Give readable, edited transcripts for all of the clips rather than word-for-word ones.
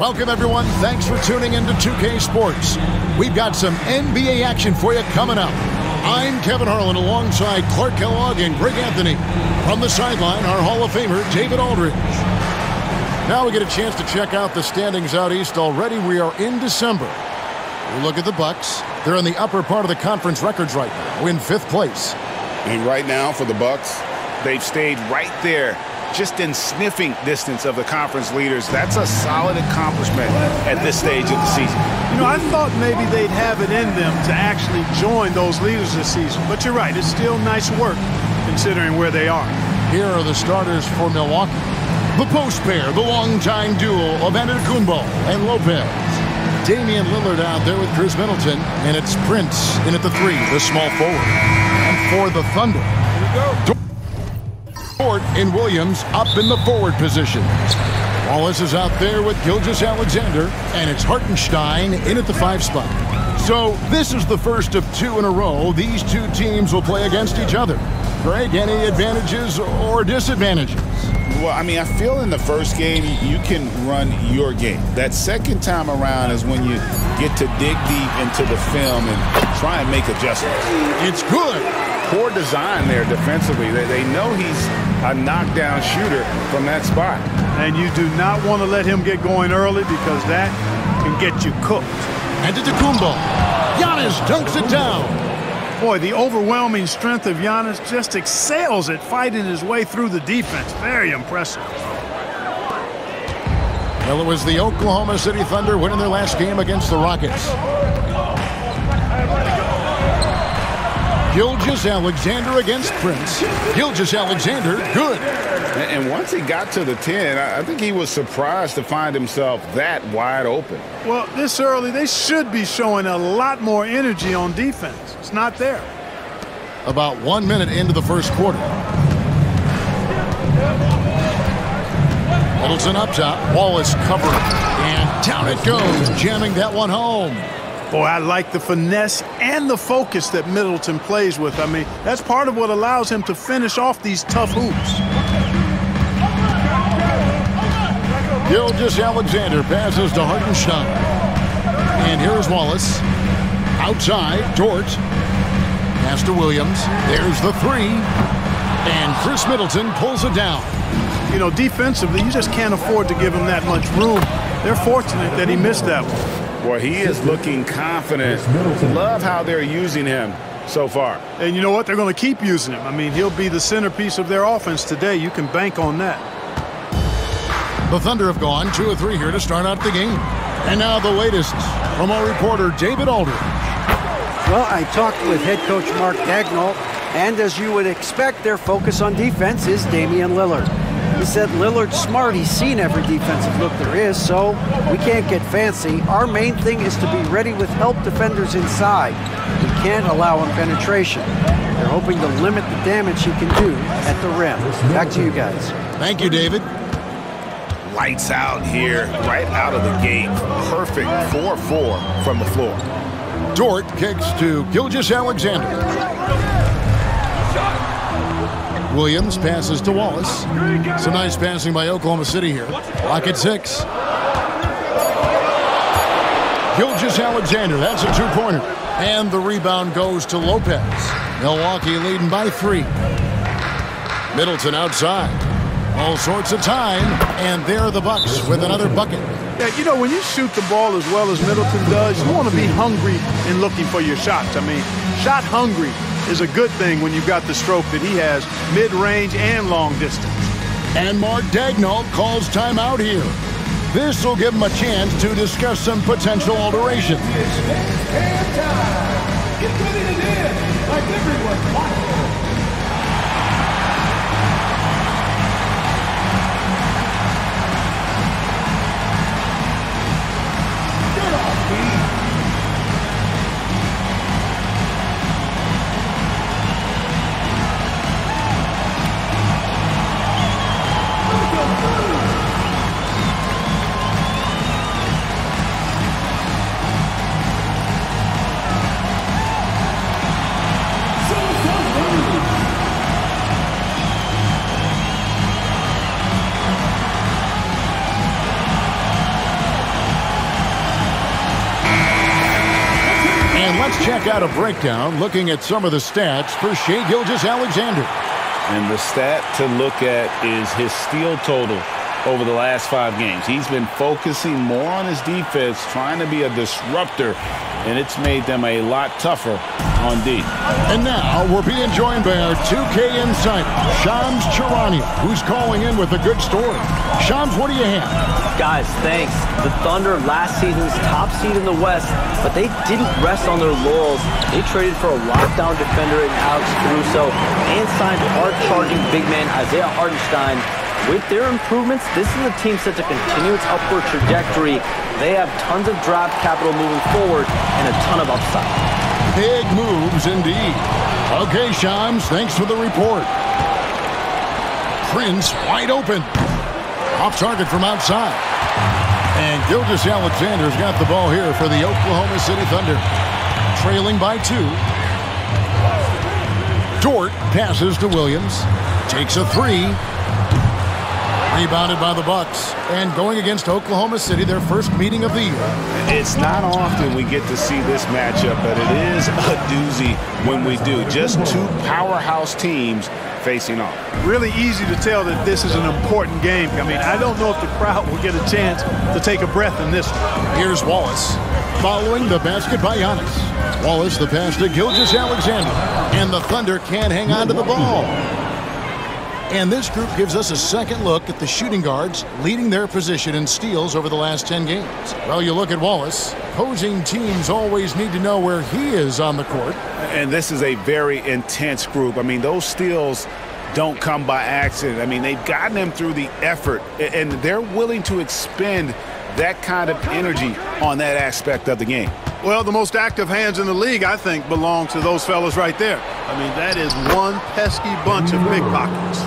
Welcome, everyone. Thanks for tuning into 2K Sports. We've got some NBA action for you coming up. I'm Kevin Harlan alongside Clark Kellogg and Greg Anthony. From the sideline, our Hall of Famer, David Aldridge. Now we get a chance to check out the standings out east already. We are in December. We look at the Bucks. They're in the upper part of the conference records right now, in 5th place. And right now for the Bucks, they've stayed right there, just in sniffing distance of the conference leaders. That's a solid accomplishment at this stage of the season. You know, I thought maybe they'd have it in them to actually join those leaders this season. But you're right, it's still nice work considering where they are. Here are the starters for Milwaukee. The post pair, the longtime duo of Antetokounmpo and Lopez. Damian Lillard out there with Chris Middleton, and it's Prince in at the 3, the small forward. And for the Thunder, here we go. Dort and Williams up in the forward positions. Wallace is out there with Gilgeous-Alexander, and it's Hartenstein in at the 5 spot. So this is the first of 2 in a row. These 2 teams will play against each other. Greg, any advantages or disadvantages? Well, I mean, I feel in the first game, you can run your game. That second time around is when you get to dig deep into the film and try and make adjustments. It's good. Poor design there defensively. They know he's a knockdown shooter from that spot. And you do not want to let him get going early because that can get you cooked. Antetokounmpo. Giannis dunks it down. Boy, the overwhelming strength of Giannis just excels at fighting his way through the defense. Very impressive. Well, it was the Oklahoma City Thunder winning their last game against the Rockets. Gilgeous-Alexander against Prince. Gilgeous-Alexander, good. And once he got to the 10, I think he was surprised to find himself that wide open. Well, this early, they should be showing a lot more energy on defense. It's not there. About 1 minute into the first quarter. Middleton up top. Wallace covering. And down it goes, jamming that one home. Boy, I like the finesse and the focus that Middleton plays with. I mean, that's part of what allows him to finish off these tough hoops. Gilgeous-Alexander passes to Hartenstein. And here's Wallace. Outside, Dort. Pass to Williams. There's the 3. And Chris Middleton pulls it down. You know, defensively, you just can't afford to give him that much room. They're fortunate that he missed that one. Boy, he is looking confident. Love how they're using him so far. And you know what? They're going to keep using him. I mean, he'll be the centerpiece of their offense today. You can bank on that. The Thunder have gone 2 of 3 here to start out the game. And now the latest from our reporter, David Aldridge. Well, I talked with head coach Mark Daigneault, and as you would expect, their focus on defense is Damian Lillard. He said Lillard's smart. He's seen every defensive look there is, so we can't get fancy. Our main thing is to be ready with help defenders inside. We can't allow him penetration. They're hoping to limit the damage he can do at the rim. Back to you guys. Thank you, David. Lights out here, right out of the gate. Perfect 4-4 from the floor. Dort kicks to Gilgeous-Alexander. Williams passes to Wallace. Some nice passing by Oklahoma City here. Lock at 6. Gilgeous-Alexander, that's a 2-pointer. And the rebound goes to Lopez. Milwaukee leading by 3. Middleton outside. All sorts of time, and there are the Bucks with another bucket. Yeah, you know, when you shoot the ball as well as Middleton does, you want to be hungry in looking for your shots. I mean, shot hungry is a good thing when you've got the stroke that he has, mid-range and long distance. And Mark Daigneault calls timeout here. This will give him a chance to discuss some potential alterations. Get ready to dance like everyone's watching. And let's check out a breakdown looking at some of the stats for Shai Gilgeous-Alexander. And the stat to look at is his steal total over the last 5 games. He's been focusing more on his defense, trying to be a disruptor, and it's made them a lot tougher on D. And now we're being joined by our 2K insider, Shams Charania, who's calling in with a good story. Shams, what do you have? Guys, thanks. The Thunder, last season's top seed in the West, but they didn't rest on their laurels. They traded for a lockdown defender in Alex Caruso and signed hard-charging big man Isaiah Hartenstein. With their improvements, this is a team set to continue its upward trajectory. They have tons of draft capital moving forward and a ton of upside. Big moves indeed. Okay, Shams, thanks for the report. Prince wide open. Off target from outside. And Gilgeous-Alexander's got the ball here for the Oklahoma City Thunder. Trailing by 2. Dort passes to Williams. Takes a 3. Rebounded by the Bucks. And going against Oklahoma City, their first meeting of the year. It's not often we get to see this matchup, but it is a doozy when we do. Just 2 powerhouse teams facing off. Really easy to tell that this is an important game. I mean, I don't know if the crowd will get a chance to take a breath in this one. Here's Wallace. Following the basket by Giannis. Wallace the pass to Gilgeous-Alexander. And the Thunder can't hang on to the ball. And this group gives us a second look at the shooting guards leading their position in steals over the last 10 games. Well, you look at Wallace. Opposing teams always need to know where he is on the court. And this is a very intense group. I mean, those steals don't come by accident. I mean, they've gotten them through the effort, and they're willing to expend that kind of energy on that aspect of the game. Well, the most active hands in the league, I think, belong to those fellas right there. I mean, that is one pesky bunch of pickpockets.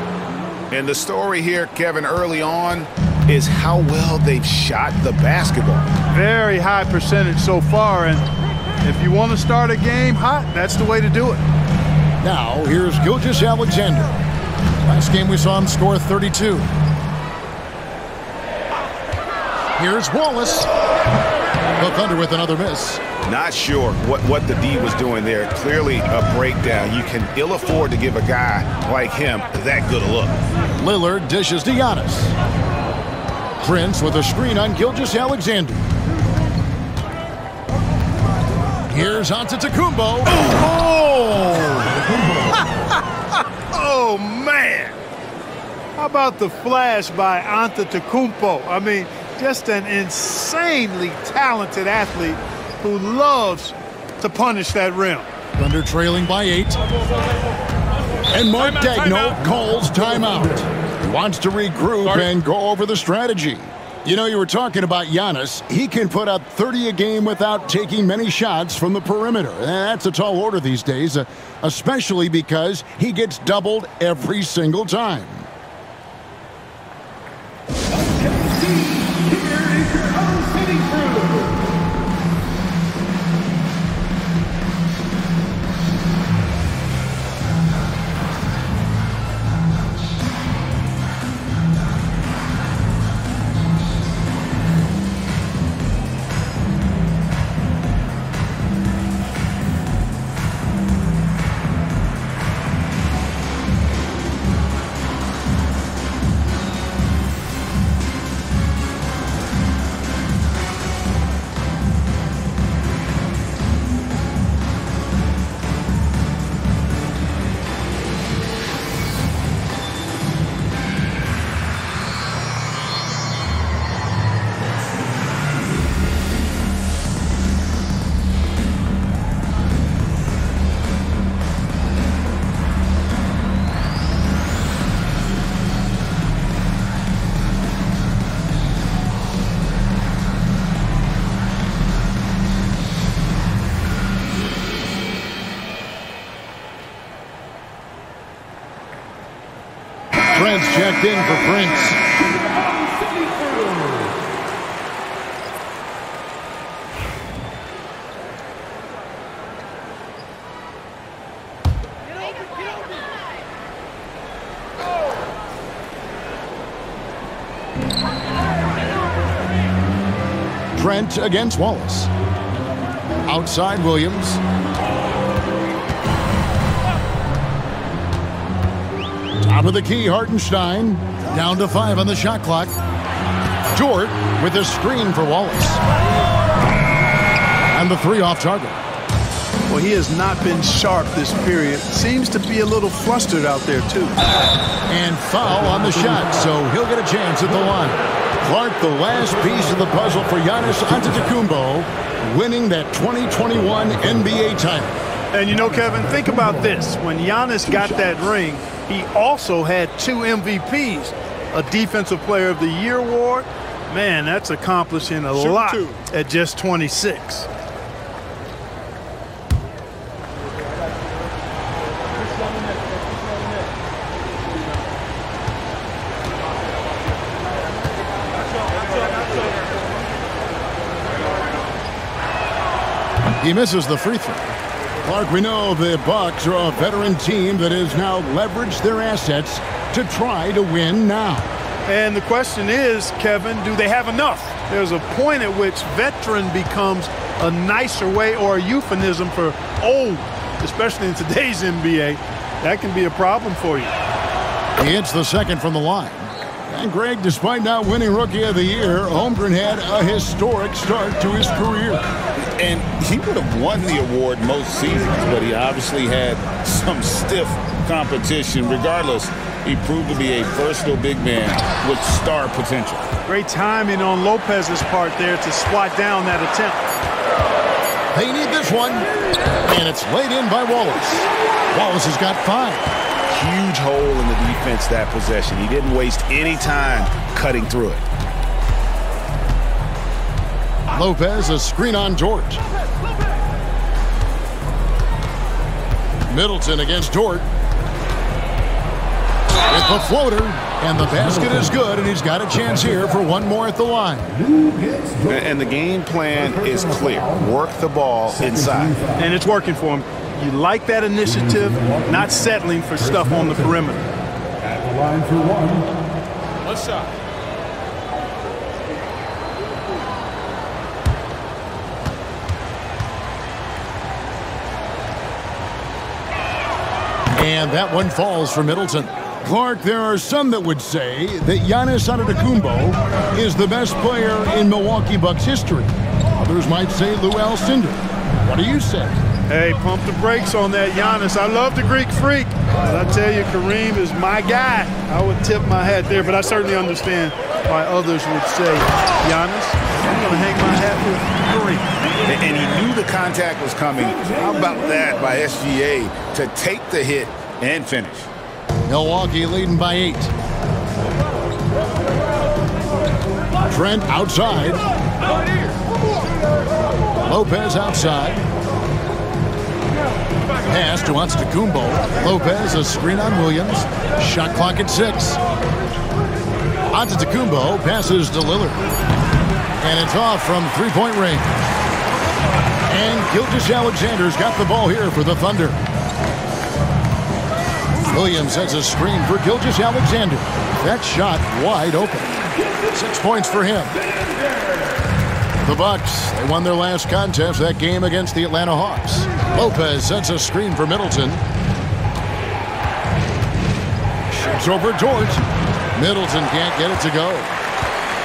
And the story here, Kevin, early on is how well they've shot the basketball. Very high percentage so far, and if you want to start a game hot, that's the way to do it. Now, here's Gilgeous-Alexander. Last game we saw him score 32. Here's Wallace. The Thunder with another miss. Not sure what the D was doing there. Clearly a breakdown. You can ill afford to give a guy like him that good a look. Lillard dishes to Giannis. Prince with a screen on Gilgeous-Alexander. Here's Antetokounmpo. Oh, man. How about the flash by Antetokounmpo? I mean, just an insanely talented athlete who loves to punish that rim. Thunder trailing by 8. And Mark Daigneault calls timeout. He wants to regroup and go over the strategy. You know, you were talking about Giannis. He can put up 30 a game without taking many shots from the perimeter. And that's a tall order these days, especially because he gets doubled every single time. Prince checked in for Prince. Trent against Wallace. Outside Williams. Top of the key, Hartenstein. Down to 5 on the shot clock. Dort with a screen for Wallace. And the 3 off target. Well, he has not been sharp this period. Seems to be a little flustered out there, too. And foul on the shot, so he'll get a chance at the line. Clark, the last piece of the puzzle for Giannis Antetokounmpo, winning that 2021 NBA title. And you know, Kevin, think about this. When Giannis got that ring, he also had 2 MVPs, a Defensive Player of the Year award. Man, that's accomplishing a lot at just 26. He misses the free throw. Clark, we know the Bucks are a veteran team that has now leveraged their assets to try to win now. And the question is, Kevin, do they have enough? There's a point at which veteran becomes a nicer way or a euphemism for old, especially in today's NBA. That can be a problem for you. He hits the second from the line. And Greg, despite not winning Rookie of the Year, Holmgren had a historic start to his career. And he would have won the award most seasons, but he obviously had some stiff competition. Regardless, he proved to be a versatile big man with star potential. Great timing on Lopez's part there to swat down that attempt. They need this one, and it's laid in by Wallace. Wallace has got 5. Huge hole in the defense that possession. He didn't waste any time cutting through it. Lopez, a screen on Dort. Middleton against Dort. With the floater, and the basket is good, and he's got a chance here for one more at the line. And the game plan is clear. Work the ball inside. And it's working for him. You like that initiative, not settling for stuff on the perimeter. At the line for 1. One shot. And that one falls for Middleton. Clark, there are some that would say that Giannis Antetokounmpo is the best player in Milwaukee Bucks history. Others might say Lou Alcindor. What do you say? Hey, pump the brakes on that, Giannis. I love the Greek Freak. But I tell you, Kareem is my guy. I would tip my hat there, but I certainly understand why others would say, Giannis, I'm going to hang my hat with Kareem. And he knew the contact was coming. How about that by SGA to take the hit and finish? Milwaukee leading by 8. Trent outside. Lopez outside. Pass to Antetokounmpo. Lopez, a screen on Williams. Shot clock at 6. Antetokounmpo passes to Lillard. And it's off from three-point range. And Gilgeous-Alexander's got the ball here for the Thunder. Williams has a screen for Gilgeous-Alexander. That shot wide open. 6 points for him. The Bucks, they won their last contest, that game against the Atlanta Hawks. Lopez sets a screen for Middleton. Shoots over Dort. Middleton can't get it to go.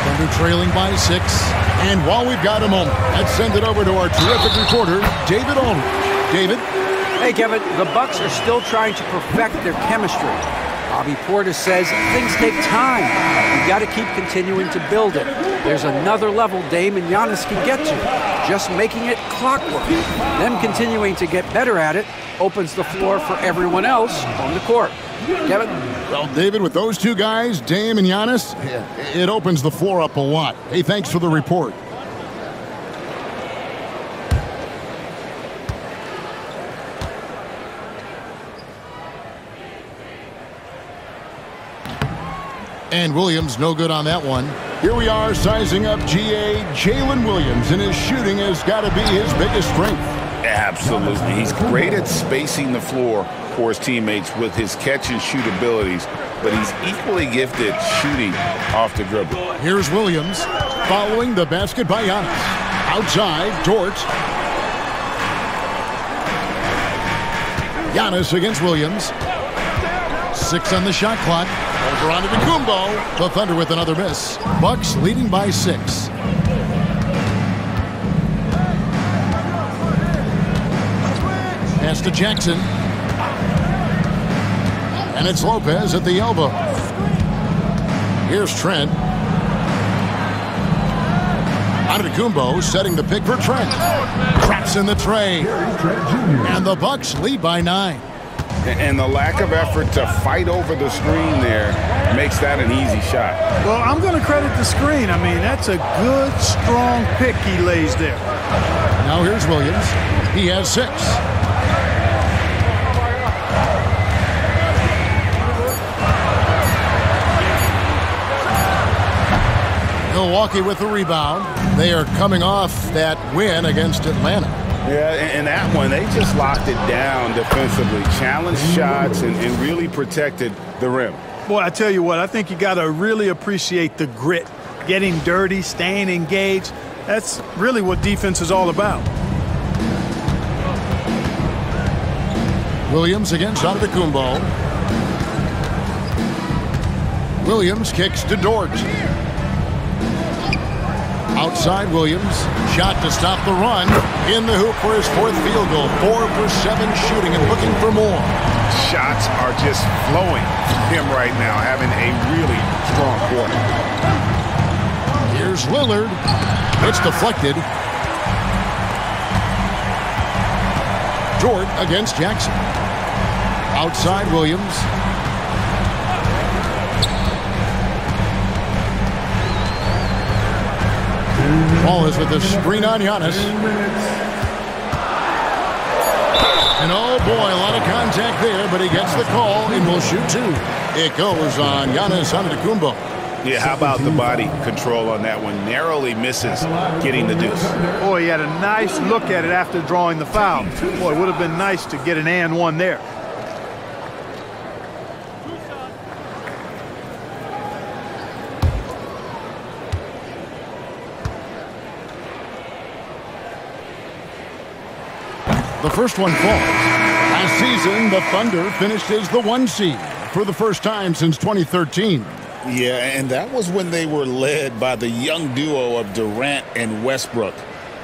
Thunder trailing by 6. And while we've got a moment, let's send it over to our terrific reporter, David Aldridge. David? Hey, Kevin, the Bucks are still trying to perfect their chemistry. Bobby Portis says things take time. You've got to keep continuing to build it. There's another level Dame and Giannis can get to, just making it clockwork. Them continuing to get better at it opens the floor for everyone else on the court. Kevin? Well, David, with those two guys, Dame and Giannis, it opens the floor up a lot. Hey, thanks for the report. And Williams no good on that one. Here we are sizing up GA. Jalen Williams, and his shooting has got to be his biggest strength. Absolutely. He's great at spacing the floor for his teammates with his catch and shoot abilities, but he's equally gifted shooting off the dribble. Here's Williams following the basket by Giannis. Outside, Dort. Giannis against Williams. 6 on the shot clock. Over onto Antetokounmpo. The Thunder with another miss. Bucks leading by 6. Pass to Jackson. And it's Lopez at the elbow. Here's Trent. Antetokounmpo setting the pick for Trent. Traps in the tray. And the Bucks lead by 9. And the lack of effort to fight over the screen there makes that an easy shot. Well, I'm going to credit the screen. I mean, that's a good, strong pick he lays there. Now here's Williams. He has 6. Milwaukee with the rebound. They are coming off that win against Atlanta. Yeah, and that one, they just locked it down defensively. Challenged shots and really protected the rim. Boy, I tell you what, I think you got to really appreciate the grit. Getting dirty, staying engaged. That's really what defense is all about. Williams against Antetokounmpo. Williams kicks to Dort. Outside Williams. Shot to stop the run. In the hoop for his 4th field goal. 4 for 7 shooting and looking for more. Shots are just flowing from him right now, having a really strong quarter. Here's Lillard. It's deflected. Dort against Jackson. Outside Williams. Ball is with the screen on Giannis. And oh boy, a lot of contact there, but he gets the call and will shoot 2. It goes on Giannis Antetokounmpo. Yeah, how about the body control on that one? Narrowly misses getting the deuce. Boy, he had a nice look at it after drawing the foul. Boy, it would have been nice to get an and one there. The first one falls. Last season, the Thunder finished as the 1 seed for the first time since 2013. Yeah, and that was when they were led by the young duo of Durant and Westbrook.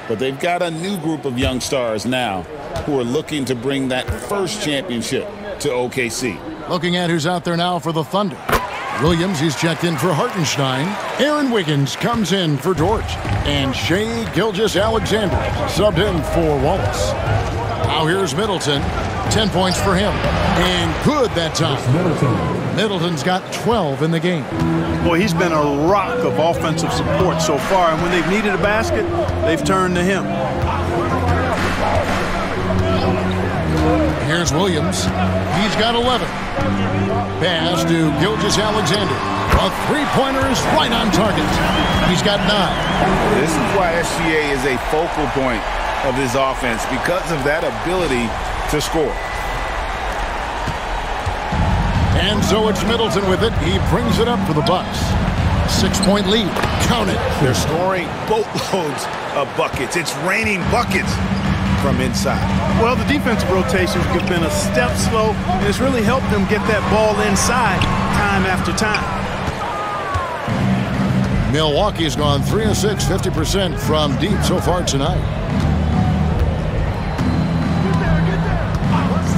But they've got a new group of young stars now who are looking to bring that first championship to OKC. Looking at who's out there now for the Thunder. Williams, he's checked in for Hartenstein. Aaron Wiggins comes in for Dort. And Shai Gilgeous-Alexander subbed in for Wallace. Now here's Middleton. 10 points for him. And good that time. Middleton's got 12 in the game. Boy, he's been a rock of offensive support so far. And when they've needed a basket, they've turned to him. Here's Williams. He's got 11. Pass to Gilgeous-Alexander. A three-pointer is right on target. He's got 9. This is why SGA is a focal point of this offense, because of that ability to score. And so it's Middleton with it. He brings it up for the Bucks. 6-point lead. Count it. They're scoring boatloads of buckets. It's raining buckets from inside. Well, the defensive rotations have been a step slow, and it's really helped them get that ball inside time after time. Milwaukee's gone 3 of 6, 50% from deep so far tonight.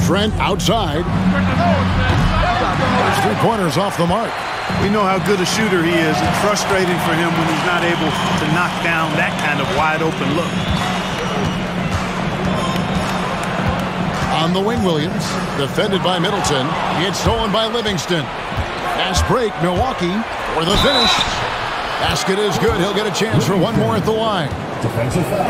Trent outside. There's 3-pointers off the mark. We know how good a shooter he is. It's frustrating for him when he's not able to knock down that kind of wide open look. On the wing, Williams, defended by Middleton. It's stolen by Livingston. Fast break, Milwaukee for the finish. Basket is good. He'll get a chance for one more at the line.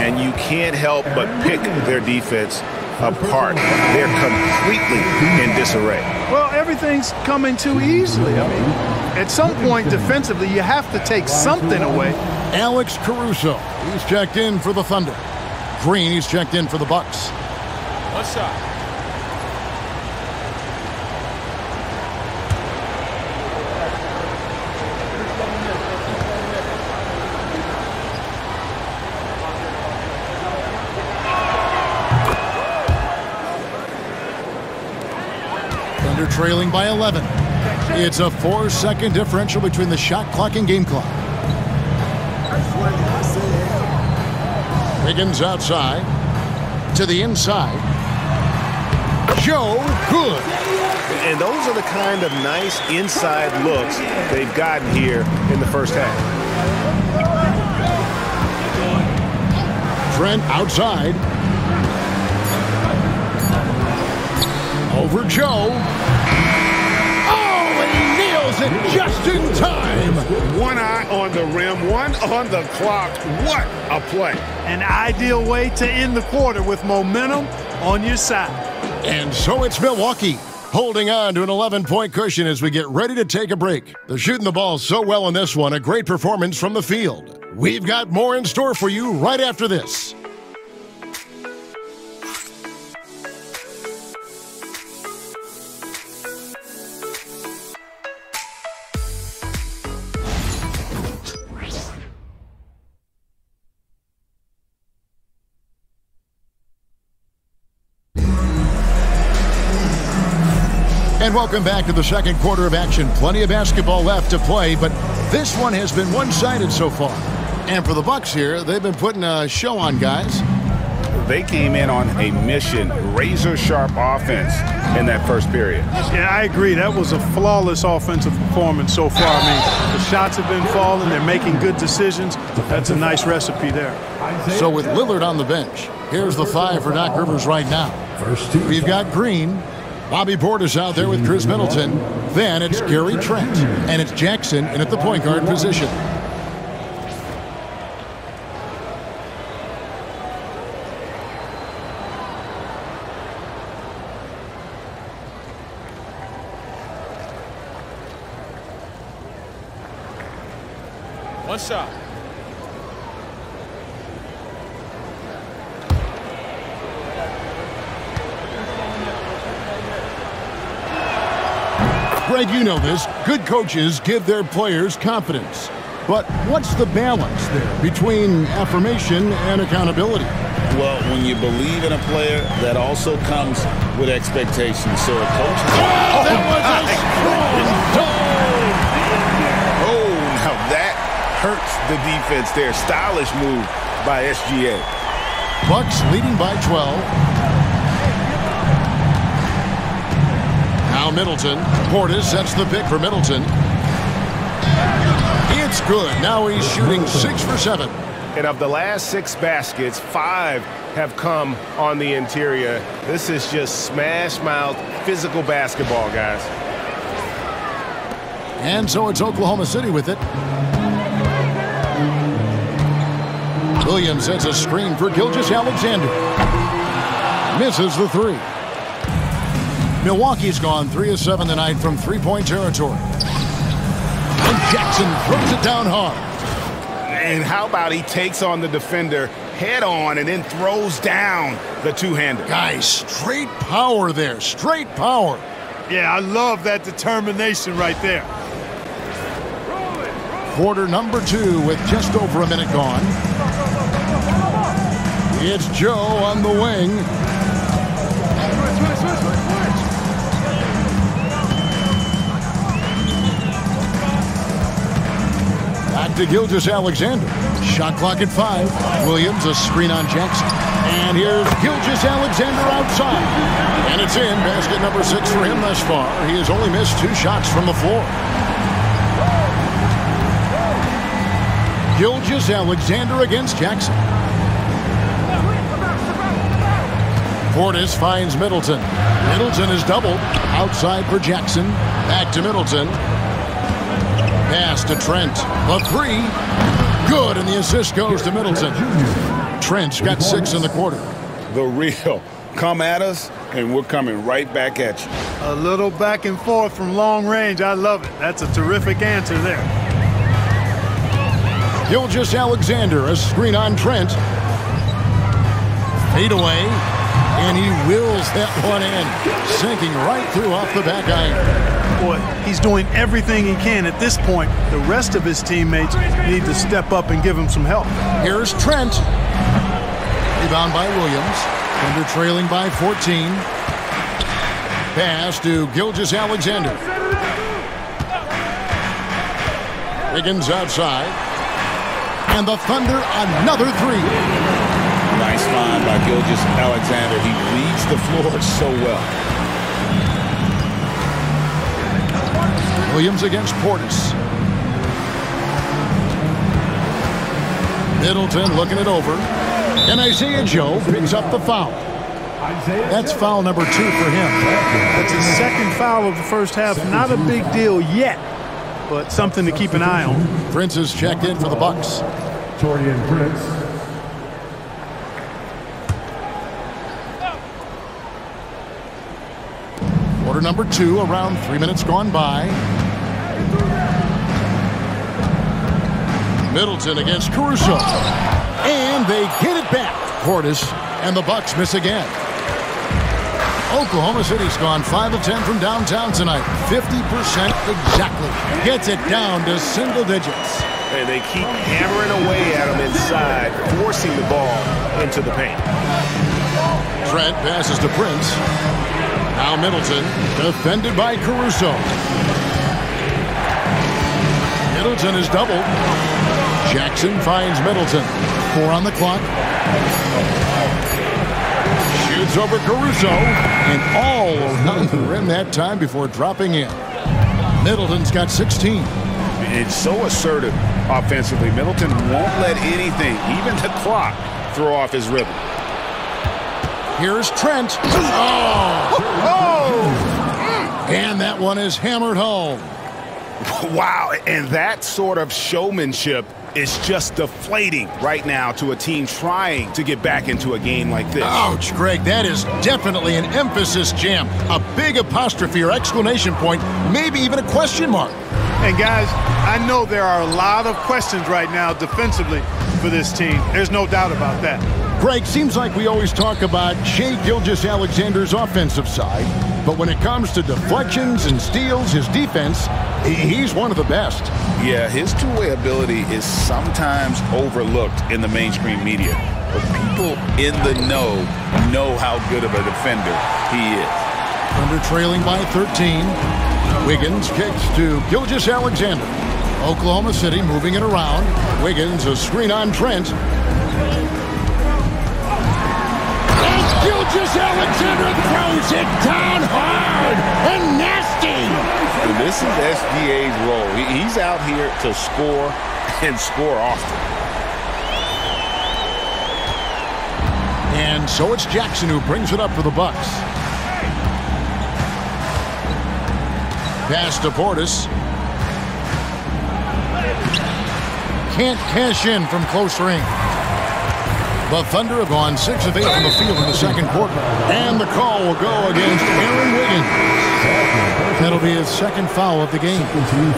And you can't help but pick their defense apart. They're completely in disarray. Well, everything's coming too easily. I mean, at some point defensively, you have to take something away. Alex Caruso, he's checked in for the Thunder. Green, he's checked in for the Bucks. What's up? and they're trailing by 11. It's a 4-second differential between the shot clock and game clock. Higgins outside to the inside. Joe, good. And those are the kind of nice inside looks they've gotten here in the first half. Trent outside. Over Joe. Oh, and he nails it just in time. One eye on the rim, one on the clock. What a play. An ideal way to end the quarter with momentum on your side. And so it's Milwaukee holding on to an 11-point cushion as we get ready to take a break. They're shooting the ball so well in this one, a great performance from the field. We've got more in store for you right after this. And welcome back to the second quarter of action. Plenty of basketball left to play, but this one has been one-sided so far. And for the Bucks here, they've been putting a show on, guys. They came in on a mission, razor-sharp offense in that first period. Yeah, I agree. That was a flawless offensive performance so far. I mean, the shots have been falling. They're making good decisions. That's a nice recipe there. So with Lillard on the bench, here's the 5 for Doc Rivers right now. We've got Green. Bobby Portis out there with Chris Middleton. Then it's Gary Trent. And it's Jackson in at the point guard position. One shot. Greg, you know this. Good coaches give their players confidence. But what's the balance there between affirmation and accountability? Well, when you believe in a player, that also comes with expectations. So a coach... That was a strong dunk! Oh, now that hurts the defense there. Stylish move by SGA. Bucks leading by 12. Now Middleton. Portis sets the pick for Middleton. It's good. Now he's shooting 6 for 7. And of the last 6 baskets, 5 have come on the interior. This is just smash-mouth, physical basketball, guys. And so it's Oklahoma City with it. Williams sets a screen for Gilgeous-Alexander. Misses the 3. Milwaukee's gone 3 of 7 tonight from three-point territory. And Jackson throws it down hard. And how about he takes on the defender head on and then throws down the two-hander. Guys, straight power there. Straight power. Yeah, I love that determination right there. Quarter number 2 with just over a minute gone. It's Joe on the wing. Back to Gilgeous-Alexander. Shot clock at 5. Williams, a screen on Jackson. And here's Gilgeous-Alexander outside. And it's in. Basket number 6 for him thus far. He has only missed 2 shots from the floor. Gilgeous-Alexander against Jackson. Portis finds Middleton. Middleton is doubled. Outside for Jackson. Back to Middleton. Pass to Trent. The 3. Good, and the assist goes to Middleton. Trent's got 6 in the quarter. The real. Come at us, and we're coming right back at you. A little back and forth from long range. I love it. That's a terrific answer there. Gilgeous-Alexander, a screen on Trent. Fade away, and he wills that one in, sinking right through off the back iron. Boy, he's doing everything he can at this point. The rest of his teammates need to step up and give him some help. Here's Trent. Rebound by Williams. Thunder trailing by 14. Pass to Gilgeous-Alexander. Wiggins outside. And the Thunder another three. Nice find by Gilgeous-Alexander. He reads the floor so well. Williams against Portis. Middleton looking it over. And Isaiah Joe picks up the foul. That's foul number 2 for him. That's his second foul of the first half. Not a big deal yet, but something to keep an eye on. Prince is checked in for the Bucks. Taurean Prince. Quarter number 2, around 3 minutes gone by. Middleton against Caruso. And they get it back. Portis and the Bucks miss again. Oklahoma City's gone 5 of 10 from downtown tonight. 50% exactly. Gets it down to single digits. And they keep hammering away at him inside, forcing the ball into the paint. Trent passes to Prince. Now Middleton, defended by Caruso. Middleton is doubled. Jackson finds Middleton. 4 on the clock. Shoots over Caruso. And all around the rim that time before dropping in. Middleton's got 16. It's so assertive offensively. Middleton won't let anything, even the clock, throw off his rhythm. Here's Trent. And that one is hammered home. Wow, and that sort of showmanship is just deflating right now to a team trying to get back into a game like this. Ouch, Greg, that is definitely an emphasis jam. A big apostrophe or exclamation point, maybe even a question mark. And guys, I know there are a lot of questions right now defensively for this team. There's no doubt about that. Greg, seems like we always talk about Shai Gilgeous-Alexander's offensive side, but when it comes to deflections and steals, his defense, he's one of the best. Yeah, his two-way ability is sometimes overlooked in the mainstream media, but people in the know how good of a defender he is. Thunder trailing by 13. Wiggins kicks to Gilgeous-Alexander. Oklahoma City moving it around. Wiggins, a screen on Trent. Gilgeous-Alexander throws it down hard and nasty. And this is SGA's role. He's out here to score and score often. And so it's Jackson who brings it up for the Bucks. Pass to Portis. Can't cash in from close range. The Thunder have gone 6 of 8 from the field in the second quarter. And the call will go against Aaron Wiggins. That'll be his second foul of the game.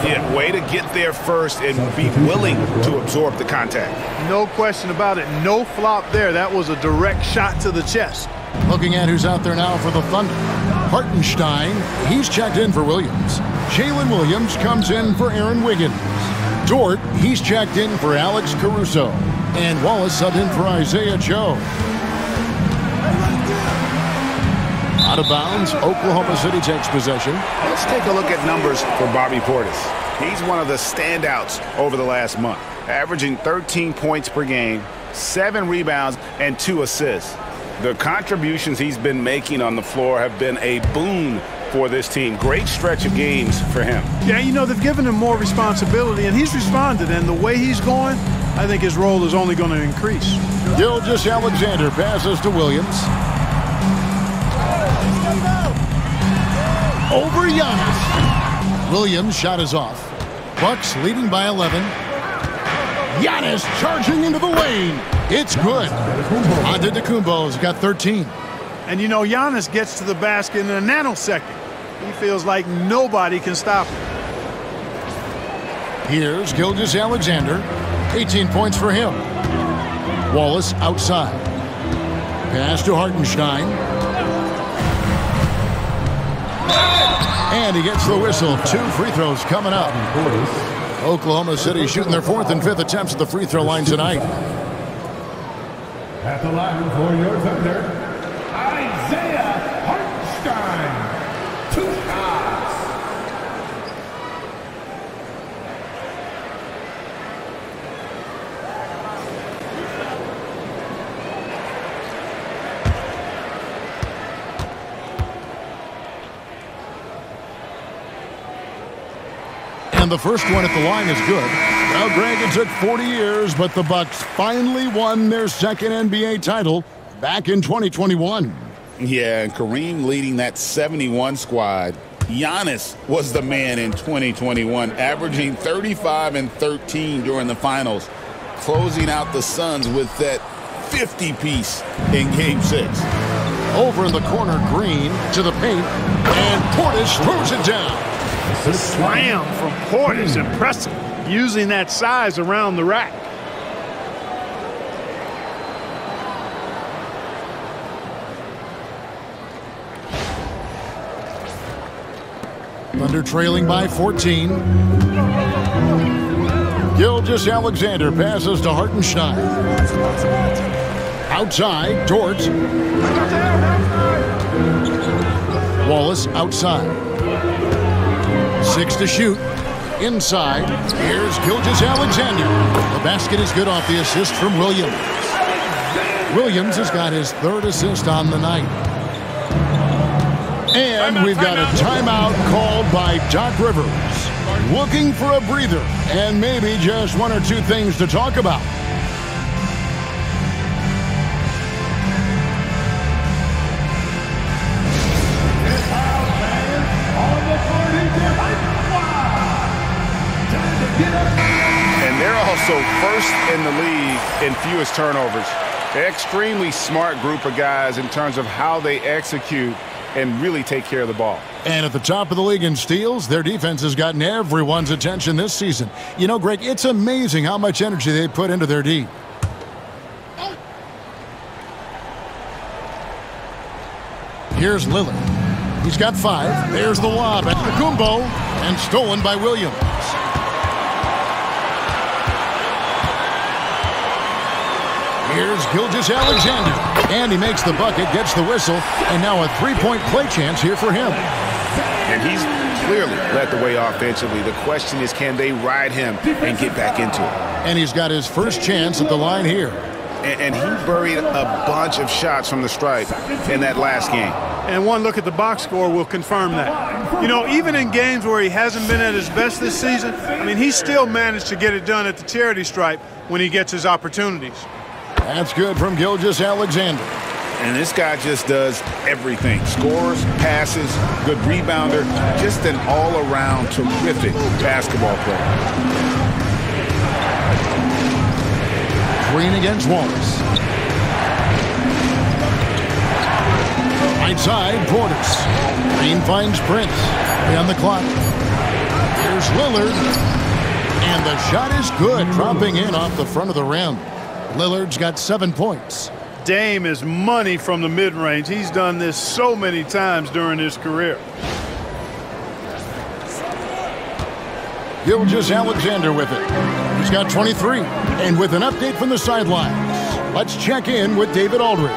Yeah, way to get there first and be willing to absorb the contact. No question about it. No flop there. That was a direct shot to the chest. Looking at who's out there now for the Thunder. Hartenstein, he's checked in for Williams. Jalen Williams comes in for Aaron Wiggins. Dort, he's checked in for Alex Caruso. And Wallace subbed in for Isaiah Joe. Out of bounds, Oklahoma City takes possession. Let's take a look at numbers for Bobby Portis. He's one of the standouts over the last month, averaging 13 points per game, 7 rebounds, and 2 assists. The contributions he's been making on the floor have been a boon for this team. Great stretch of games for him. Yeah, you know, they've given him more responsibility, and he's responded. And the way he's going, I think his role is only going to increase. Gilgeous-Alexander passes to Williams. Over Giannis. Williams' shot is off. Bucks leading by 11. Giannis charging into the lane. It's good. Antetokounmpo's got 13. And you know, Giannis gets to the basket in a nanosecond. He feels like nobody can stop him. Here's Gilgeous-Alexander. 18 points for him. Wallace outside. Pass to Hartenstein. And he gets the whistle. 2 free throws coming up. Oklahoma City shooting their 4th and 5th attempts at the free throw line tonight. At the line for your Thunder, Isaiah Hartenstein. the first one at the line is good. Well, Greg, it took 40 years, but the Bucks finally won their second NBA title back in 2021. Yeah, and Kareem leading that 71 squad. Giannis was the man in 2021, averaging 35 and 13 during the finals, closing out the Suns with that 50-piece in Game 6. Over in the corner, Green to the paint, and Portis throws it down. The slam from Portis, impressive, using that size around the rack. Thunder trailing by 14. Gilgeous-Alexander passes to Hartenstein. Outside, Dort. Wallace outside. 6 to shoot. Inside, here's Gilgeous-Alexander. The basket is good off the assist from Williams. Williams has got his 3rd assist on the night. And we've got a timeout called by Doc Rivers. Looking for a breather and maybe just 1 or 2 things to talk about. And they're also first in the league in fewest turnovers. They're an extremely smart group of guys in terms of how they execute and really take care of the ball. And at the top of the league in steals, their defense has gotten everyone's attention this season. You know, Greg, it's amazing how much energy they put into their D. Here's Lillard. He's got 5. There's the lob at Kumbo, and stolen by Williams. Here's Gilgeous-Alexander, and he makes the bucket, gets the whistle, and now a 3-point play chance here for him. And he's clearly led the way offensively. The question is, can they ride him and get back into it? And he's got his first chance at the line here. And he buried a bunch of shots from the stripe in that last game. And one look at the box score will confirm that. You know, even in games where he hasn't been at his best this season, I mean, he still managed to get it done at the charity stripe when he gets his opportunities. That's good from Gilgeous-Alexander. And this guy just does everything. Scores, passes, good rebounder, just an all-around terrific basketball player. Green against Wallace. Right side, Portis. Green finds Prince. On the clock. Here's Lillard. And the shot is good, dropping in off the front of the rim. Lillard's got 7 points. Dame is money from the mid-range. He's done this so many times during his career. Gilgeous-Alexander with it. He's got 23. And with an update from the sidelines, let's check in with David Aldridge.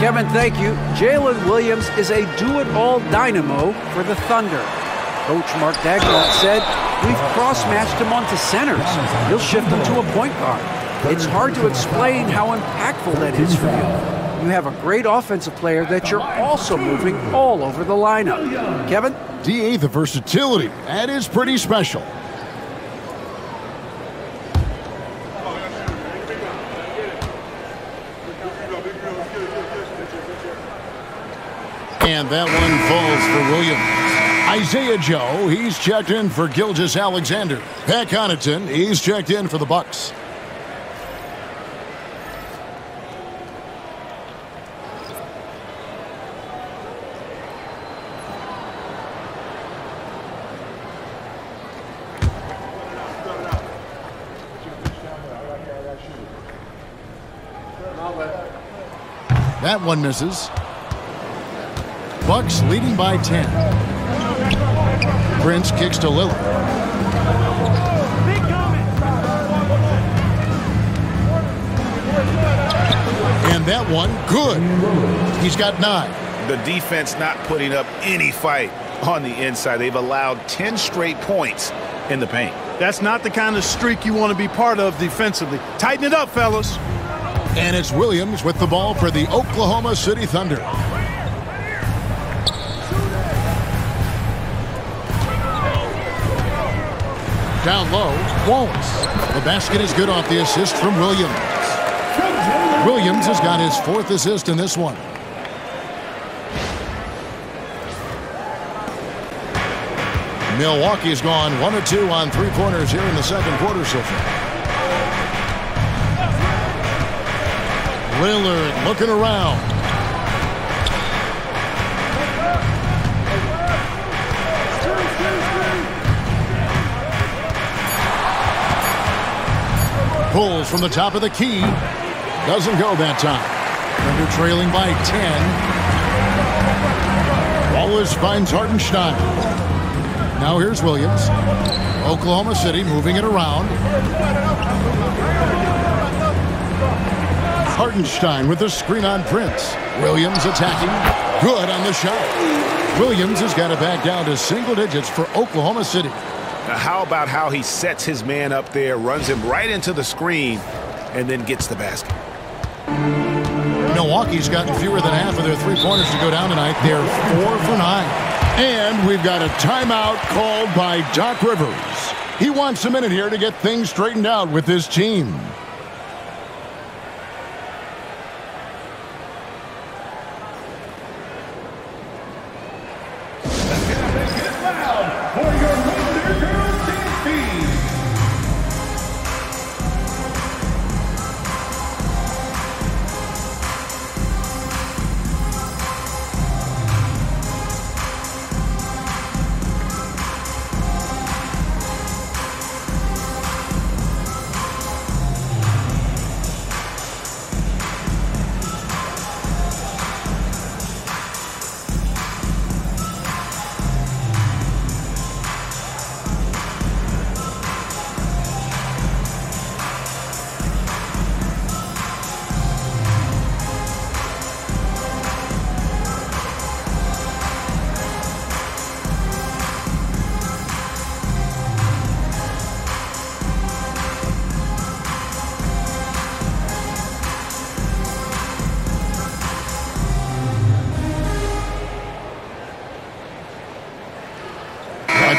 Kevin, thank you. Jalen Williams is a do-it-all dynamo for the Thunder. Coach Mark Daigneault said, we've cross-matched him onto centers. He'll shift him to a point guard. It's hard to explain how impactful that is for you. You have a great offensive player that you're also moving all over the lineup. Kevin? DA, the versatility. That is pretty special. And that one falls for Williams. Isaiah Joe, he's checked in for Gilgeous-Alexander. Pat Connaughton, he's checked in for the Bucks. That one misses. Bucks leading by 10. Prince kicks to Lillard. And that one, good. He's got 9. The defense not putting up any fight on the inside. They've allowed 10 straight points in the paint. That's not the kind of streak you want to be part of defensively. Tighten it up, fellas. And it's Williams with the ball for the Oklahoma City Thunder. Down low, Wallace. The basket is good off the assist from Williams. Williams has got his 4th assist in this one. Milwaukee's gone 1 of 2 on three-pointers here in the second quarter so far. Lillard looking around. Pulls from the top of the key. Doesn't go that time. Thunder trailing by 10. Wallace finds Hartenstein. Now here's Williams. Oklahoma City moving it around. Hartenstein with the screen on Prince. Williams attacking. Good on the shot. Williams has got it back down to single digits for Oklahoma City. Now how about how he sets his man up there, runs him right into the screen, and then gets the basket. Milwaukee's gotten fewer than half of their three-pointers to go down tonight. They're 4 for 9. And we've got a timeout called by Doc Rivers. He wants a minute here to get things straightened out with his team.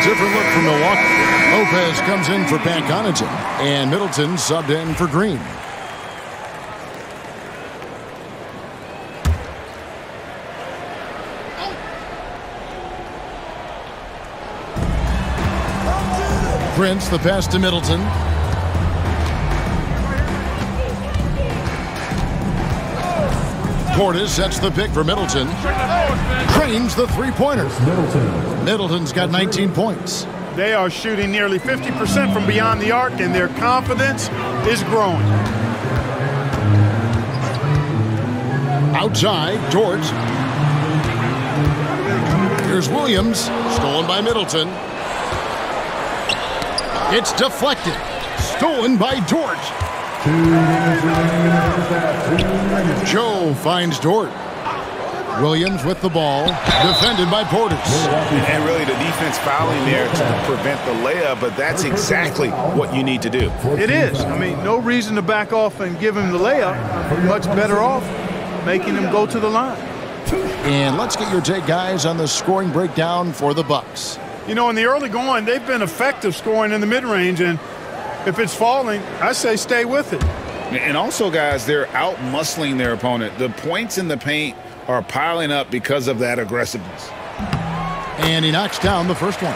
Different look from Milwaukee. Lopez comes in for Pat Connaughton, and Middleton subbed in for Green. Prince, the pass to Middleton. Portis sets the pick for Middleton. Cranes the three-pointer. Middleton's got 19 points. They are shooting nearly 50% from beyond the arc, and their confidence is growing. Outside, George. Here's Williams, stolen by Middleton. It's deflected. Stolen by George. Joe finds Dort. Williams with the ball, defended by Portis. And really the defense fouling there to prevent the layup, but that's exactly what you need to do. It is. I mean, no reason to back off and give him the layup. Much better off making him go to the line. And let's get your take, guys, on the scoring breakdown for the Bucks. You know, in the early going, they've been effective scoring in the mid-range, and if it's falling, I say stay with it. And also, guys, they're out-muscling their opponent. The points in the paint are piling up because of that aggressiveness. And he knocks down the first one.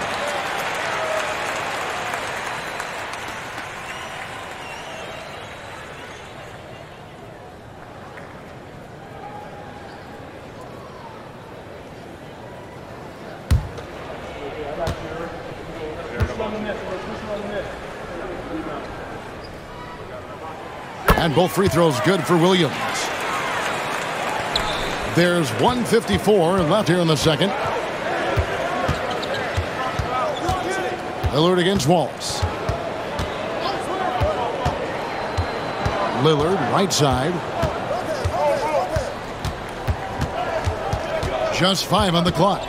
And both free throws good for Williams. There's 1:54 left here in the second. Lillard against Wallace. Lillard, right side. Just 5 on the clock.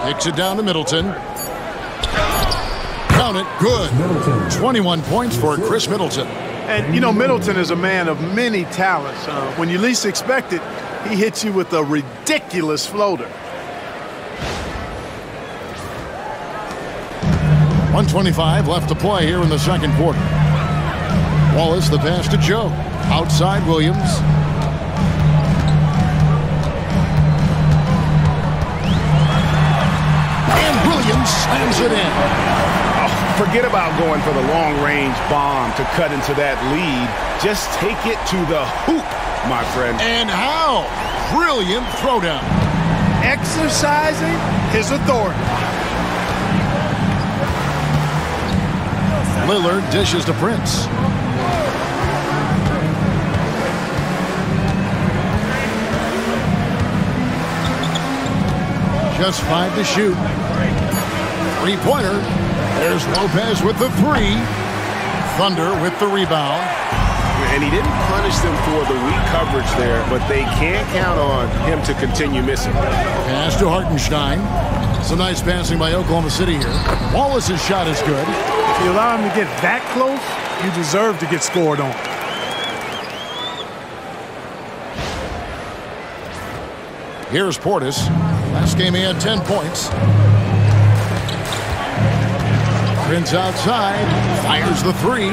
Kicks it down to Middleton. Count it, good. 21 points for Chris Middleton. And, you know, Middleton is a man of many talents. When you least expect it, he hits you with a ridiculous floater. 1:25 left to play here in the second quarter. Wallace, the pass to Joe. Outside Williams. And Williams slams it in. Forget about going for the long-range bomb to cut into that lead. Just take it to the hoop, my friend. And how? Brilliant throwdown. Exercising his authority. Lillard dishes to Prince. Just 5 to shoot. Three-pointer. There's Lopez with the 3. Thunder with the rebound. And he didn't punish them for the weak coverage there, but they can't count on him to continue missing. Pass to Hartenstein. Some nice passing by Oklahoma City here. Wallace's shot is good. If you allow him to get that close, you deserve to get scored on. Here's Portis. Last game he had 10 points. Prince outside. Fires the 3.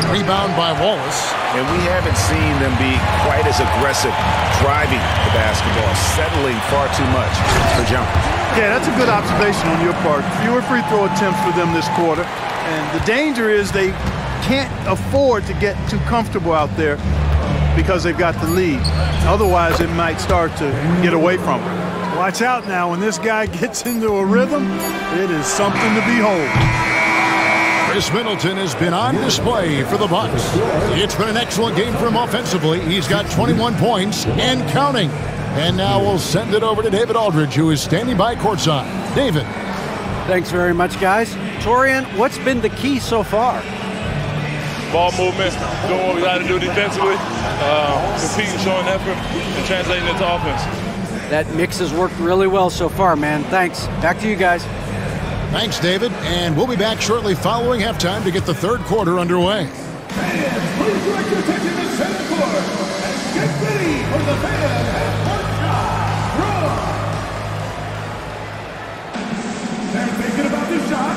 Rebound by Wallace. And we haven't seen them be quite as aggressive driving the basketball, settling far too much for jumpers. Yeah, that's a good observation on your part. Fewer free throw attempts for them this quarter. And the danger is they can't afford to get too comfortable out there because they've got the lead. Otherwise, it might start to get away from them. Watch out now. When this guy gets into a rhythm, it is something to behold. Chris Middleton has been on display for the Bucks. It's been an excellent game for him offensively. He's got 21 points and counting. And now we'll send it over to David Aldridge, who is standing by courtside. David. Thanks very much, guys. Torian, what's been the key so far? Ball movement, doing what we got to do defensively, competing, showing effort, and translating it to offense. That mix has worked really well so far, man. Thanks. Back to you guys. Thanks, David. And we'll be back shortly following halftime to get the third quarter underway. Fans, please direct your attention to center court and get ready for the fan one-shot run. They're thinking about this shot.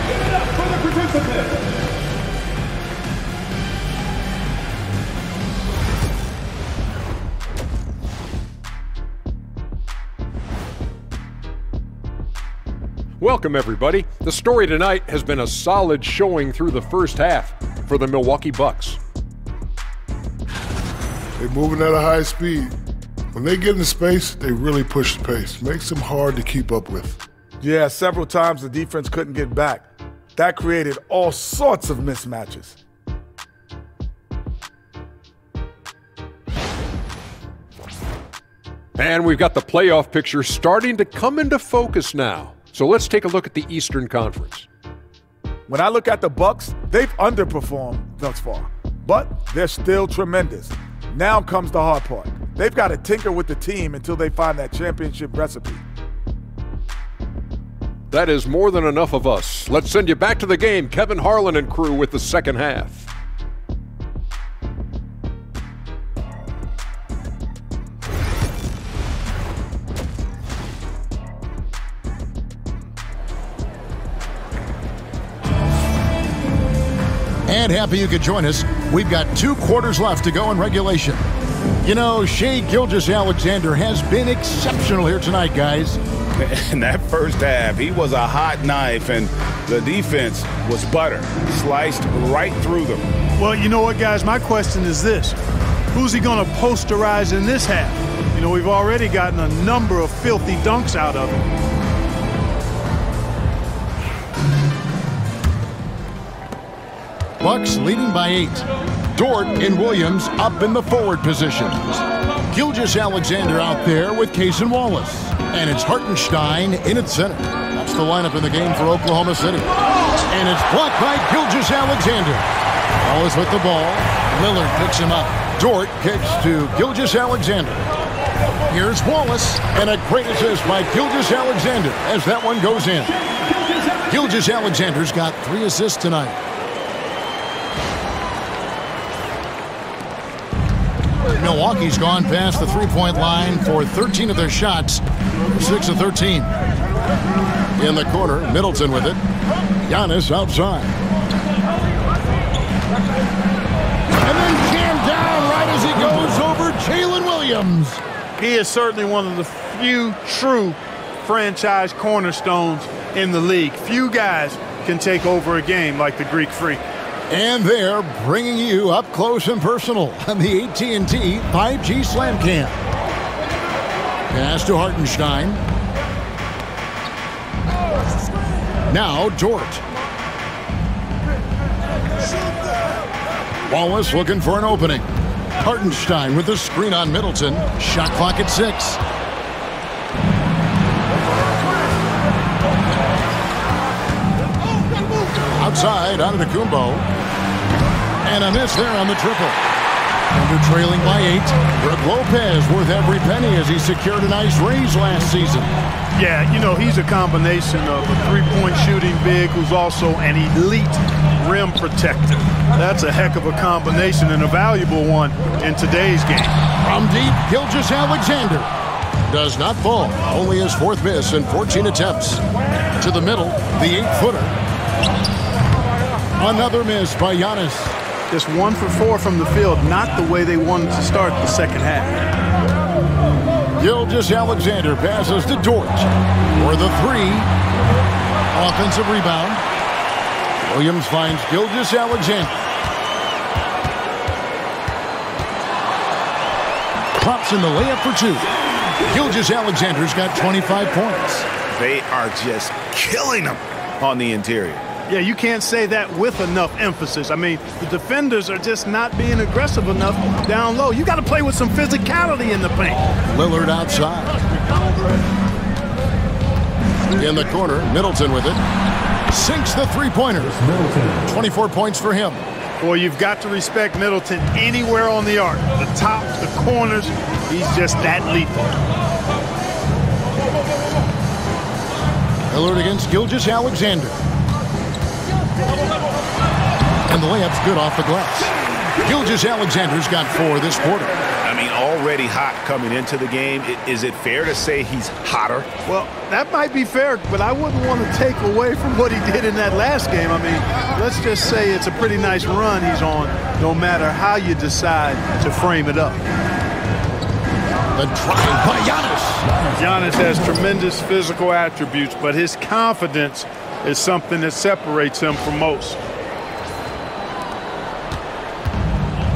Give it up for the participants. Welcome, everybody. The story tonight has been a solid showing through the first half for the Milwaukee Bucks. They're moving at a high speed. When they get in space, they really push the pace. Makes them hard to keep up with. Yeah, several times the defense couldn't get back. That created all sorts of mismatches. And we've got the playoff picture starting to come into focus now. So let's take a look at the Eastern Conference. When I look at the Bucks, they've underperformed thus far, but they're still tremendous. Now comes the hard part. They've got to tinker with the team until they find that championship recipe. That is more than enough of us. Let's send you back to the game, Kevin Harlan and crew with the second half. And happy you could join us. We've got 2 quarters left to go in regulation. You know, Shai Gilgeous-Alexander has been exceptional here tonight, guys. In that first half, he was a hot knife, and the defense was butter, sliced right through them. Well, you know what, guys? My question is this. Who's he going to posterize in this half? You know, we've already gotten a number of filthy dunks out of him. Bucks leading by 8. Dort and Williams up in the forward positions. Gilgeous-Alexander out there with Case and Wallace. And it's Hartenstein in at center. That's the lineup in the game for Oklahoma City. And it's blocked by Gilgeous-Alexander. Wallace with the ball. Lillard picks him up. Dort kicks to Gilgeous-Alexander. Here's Wallace. And a great assist by Gilgeous-Alexander as that one goes in. Gilgeous-Alexander's got 3 assists tonight. Milwaukee's gone past the three-point line for 13 of their shots, 6 of 13. In the corner, Middleton with it. Giannis outside. And then jammed down right as he goes over Jalen Williams. He is certainly one of the few true franchise cornerstones in the league. Few guys can take over a game like the Greek Freak. And they're bringing you up close and personal on the AT&T 5G Slam Cam. Pass to Hartenstein. Now Dort. Wallace looking for an opening. Hartenstein with the screen on Middleton. Shot clock at 6. Outside, Antetokounmpo. And a miss there on the triple. Thunder trailing by 8. Brook Lopez worth every penny as he secured a nice raise last season. Yeah, you know, he's a combination of a three-point shooting big who's also an elite rim protector. That's a heck of a combination and a valuable one in today's game. From deep, Gilgeous-Alexander does not fall. Only his 4th miss in 14 attempts. To the middle, the 8-footer. Another miss by Giannis. Just 1 for 4 from the field, not the way they wanted to start the second half. Gilgeous-Alexander passes to Dort for the 3. Offensive rebound. Williams finds Gilgeous-Alexander. Drops in the layup for 2. Gilgeous-Alexander's got 25 points. They are just killing them on the interior. Yeah, you can't say that with enough emphasis. I mean, the defenders are just not being aggressive enough down low. You got to play with some physicality in the paint. Lillard outside. In the corner, Middleton with it. Sinks the three-pointer. 24 points for him. Boy, you've got to respect Middleton anywhere on the arc. The top, the corners, he's just that lethal. Lillard against Gilgeous-Alexander. And the layup's good off the glass. Gilgeous-Alexander's got 4 this quarter. I mean, already hot coming into the game. Is it fair to say he's hotter? Well, that might be fair, but I wouldn't want to take away from what he did in that last game. I mean, let's just say it's a pretty nice run he's on, no matter how you decide to frame it up. The drive by Giannis. Giannis has tremendous physical attributes, but his confidence is something that separates him from most.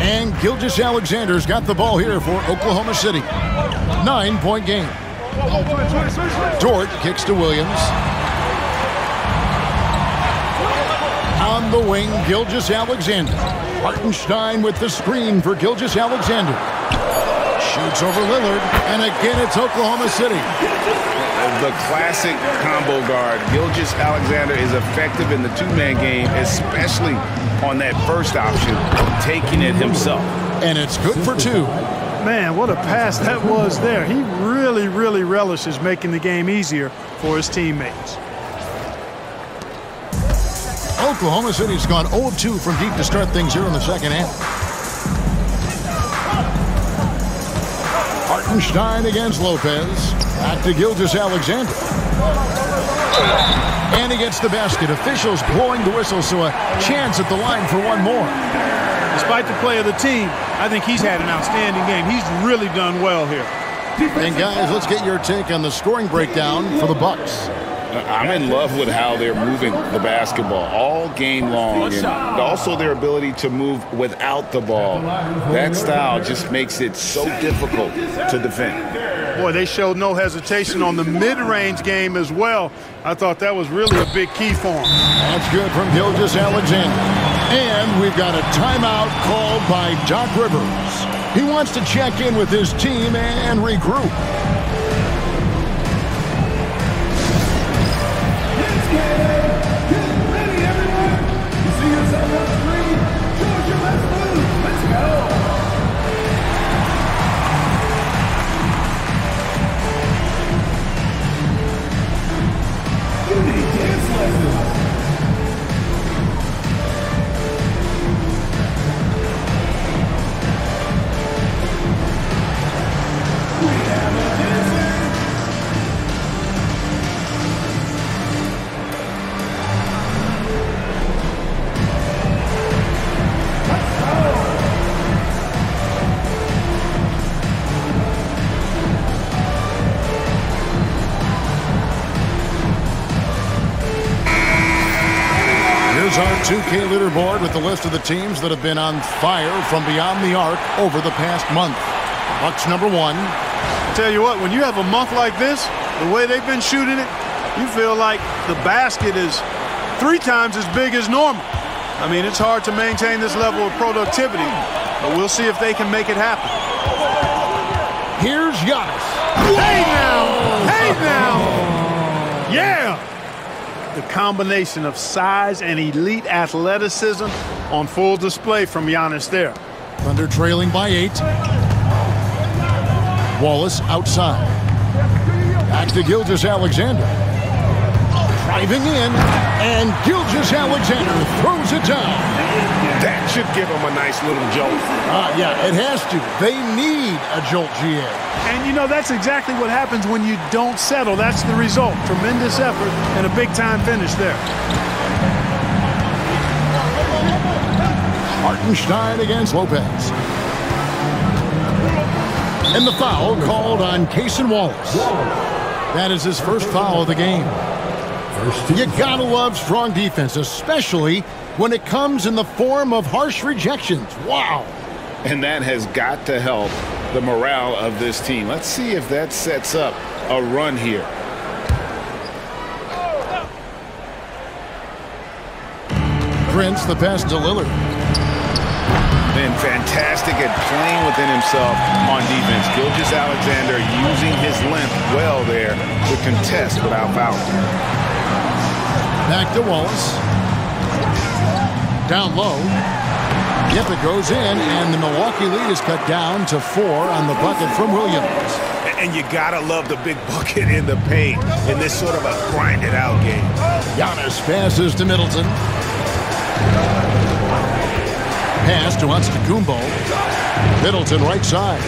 And Gilgeous-Alexander's got the ball here for Oklahoma City. 9-point game. Dort kicks to Williams. On the wing, Gilgeous-Alexander. Hartenstein with the screen for Gilgeous-Alexander. Shoots over Lillard, and again it's Oklahoma City. The classic combo guard. Gilgeous-Alexander is effective in the two-man game, especially on that first option, taking it himself. And it's good for 2. Man, what a pass that was there. He really, really relishes making the game easier for his teammates. Oklahoma City's gone 0-2 from deep to start things here in the second half. Hartenstein against Lopez. Back to Gilgeous-Alexander. And he gets the basket. Officials blowing the whistle, so a chance at the line for one more. Despite the play of the team, I think he's had an outstanding game. He's really done well here. And guys, let's get your take on the scoring breakdown for the Bucks. I'm in love with how they're moving the basketball all game long, and also their ability to move without the ball. That style just makes it so difficult to defend. Boy, they showed no hesitation on the mid-range game as well. I thought that was really a big key for them. That's good from Gilgeous-Alexander. And we've got a timeout called by Doc Rivers. He wants to check in with his team and regroup. Get ready, everyone. You see yourself on 3. Georgia, let's move. Let's go. You need dance lessons. Here's our 2K leaderboard with the list of the teams that have been on fire from beyond the arc over the past month. Bucks number 1. I tell you what, when you have a month like this, the way they've been shooting it, you feel like the basket is 3 times as big as normal. I mean, it's hard to maintain this level of productivity, but we'll see if they can make it happen. Here's Giannis. Hey now! Hey now! Yeah! The combination of size and elite athleticism on full display from Giannis there. Thunder trailing by 8. Wallace outside. Back to Gilgeous-Alexander. Driving in, and Gilgeous-Alexander throws it down. That should give them a nice little jolt. Yeah, it has to. They need a jolt, GA. And, you know, that's exactly what happens when you don't settle. That's the result. Tremendous effort and a big-time finish there. Hartenstein against Lopez. And the foul called on Cason Wallace. That is his first foul of the game. You gotta love strong defense, especially when it comes in the form of harsh rejections. Wow. And that has got to help the morale of this team. Let's see if that sets up a run here. Prince, the pass to Lillard. Been fantastic at playing within himself on defense. Gilgeous-Alexander using his length well there to contest without fouling. Back to Wallace. Down low. Yep, it goes in, and the Milwaukee lead is cut down to 4 on the bucket from Williams. And you gotta love the big bucket in the paint in this sort of a grinded-out game. Giannis passes to Middleton. Pass to Antetokounmpo. Middleton right side.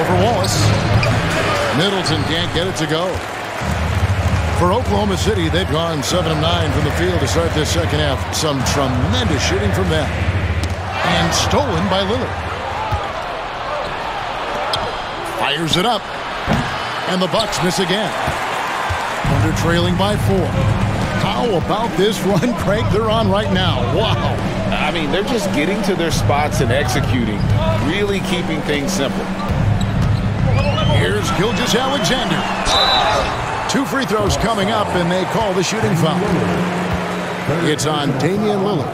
Over Wallace. Middleton can't get it to go. For Oklahoma City, they've gone 7 of 9 from the field to start this second half. Some tremendous shooting from them. And stolen by Lillard. Fires it up. And the Bucks miss again. Thunder trailing by 4. How about this run, Craig, they're on right now? Wow. I mean, they're just getting to their spots and executing, really keeping things simple. Here's Gilgeous-Alexander. 2 free throws coming up, and they call the shooting foul. It's on Damian Lillard.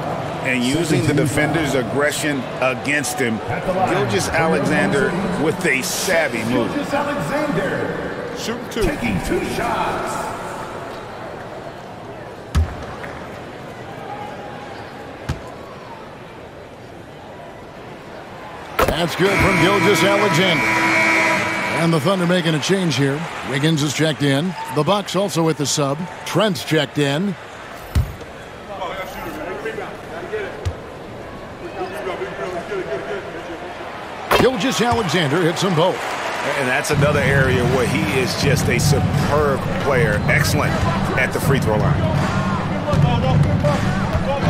And using the defender's aggression against him, Gilgeous-Alexander with a savvy move. Gilgeous-Alexander Shoot 2. taking 2 shots. That's good from Gilgeous-Alexander. And the Thunder making a change here. Wiggins is checked in. The Bucks also with the sub. Trent's checked in. Gilgeous-Alexander hits them both. And that's another area where he is just a superb player. Excellent at the free throw line.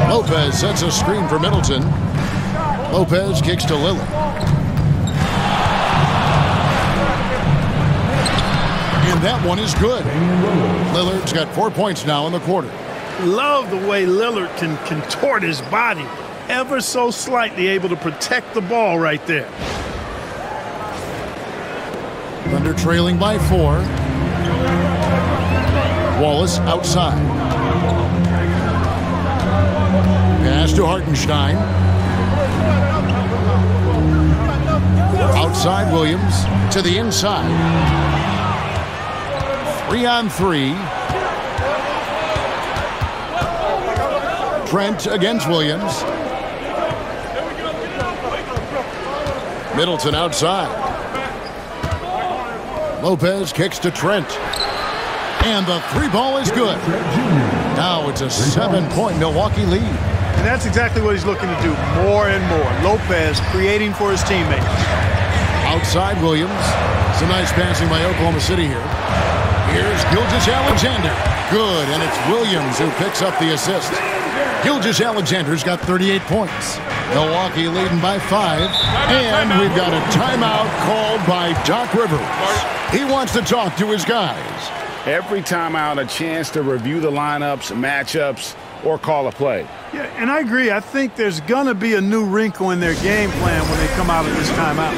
Lopez sets a screen for Middleton. Lopez kicks to Lillard. And that one is good. Lillard's got 4 points now in the quarter. Love the way Lillard can contort his body ever so slightly, able to protect the ball right there. Thunder trailing by 4. Wallace outside. Pass to Hartenstein. Outside Williams to the inside. 3-on-3. Trent against Williams. Middleton outside. Lopez kicks to Trent. And the 3 ball is good. Now it's a 7-point Milwaukee lead. And that's exactly what he's looking to do more and more. Lopez creating for his teammates. Outside Williams. Some nice passing by Oklahoma City here. Here's Gilgeous-Alexander. Good, and it's Williams who picks up the assist. Gilgeous-Alexander's got 38 points. Milwaukee leading by 5. And we've got a timeout called by Doc Rivers. He wants to talk to his guys. Every timeout, a chance to review the lineups, matchups, or call a play. Yeah, and I agree. I think there's going to be a new wrinkle in their game plan when they come out of this timeout.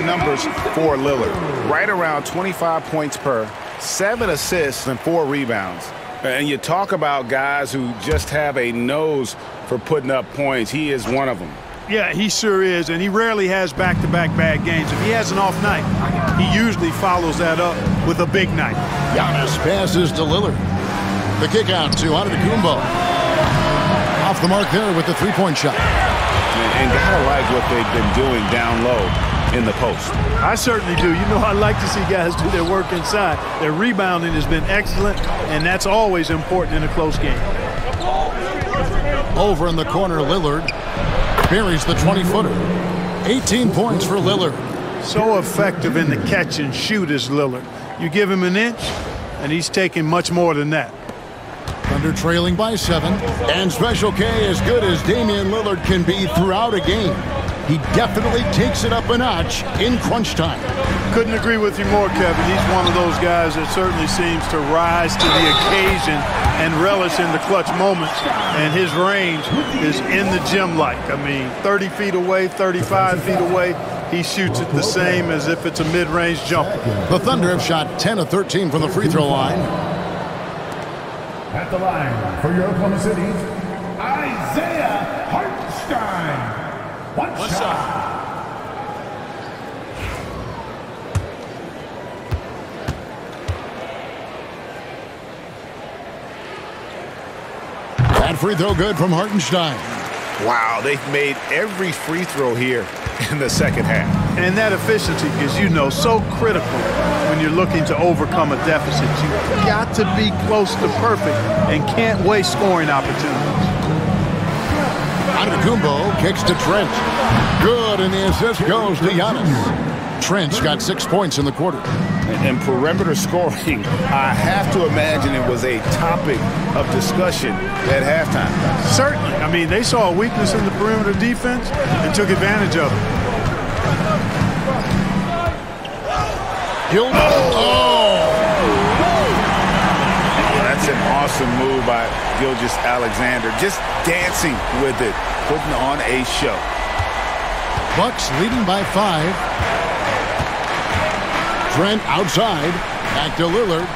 Numbers for Lillard. Right around 25 points per, 7 assists, and 4 rebounds. And you talk about guys who just have a nose for putting up points. He is one of them. Yeah, he sure is, and he rarely has back-to-back bad games. If he has an off night, he usually follows that up with a big night. Giannis passes to Lillard. The kick out to Antetokounmpo. Off the mark there with the three-point shot. And gotta like what they've been doing down low in the post. I certainly do. You know, I like to see guys do their work inside. Their rebounding has been excellent, and that's always important in a close game. Over in the corner, Lillard buries the 20-footer. 18 points for Lillard. So effective in the catch and shoot is Lillard. You give him an inch, and he's taking much more than that. Thunder trailing by 7. And Special K, as good as Damian Lillard can be throughout a game, he definitely takes it up a notch in crunch time. Couldn't agree with you more, Kevin. He's one of those guys that certainly seems to rise to the occasion and relish in the clutch moments. And his range is in the gym-like. I mean, 30 feet away, 35 feet away, he shoots it the same as if it's a mid-range jumper. The Thunder have shot 10 of 13 from the free throw line. At the line for your Oklahoma City, Isaiah Hartenstein. One shot. That free throw good from Hartenstein. Wow, they've made every free throw here in the second half. And that efficiency is, you know, so critical when you're looking to overcome a deficit. You've got to be close to perfect and can't waste scoring opportunities. Antetokounmpo kicks to Trent. Good, and the assist goes to Giannis. Trent's got 6 points in the quarter. And perimeter scoring, I have to imagine it was a topic of discussion at halftime. Certainly. I mean, they saw a weakness in the perimeter defense and took advantage of it. That's an awesome move by Gilgeous-Alexander. Just dancing with it, putting on a show. Bucks leading by 5. Trent outside. Back to Lillard.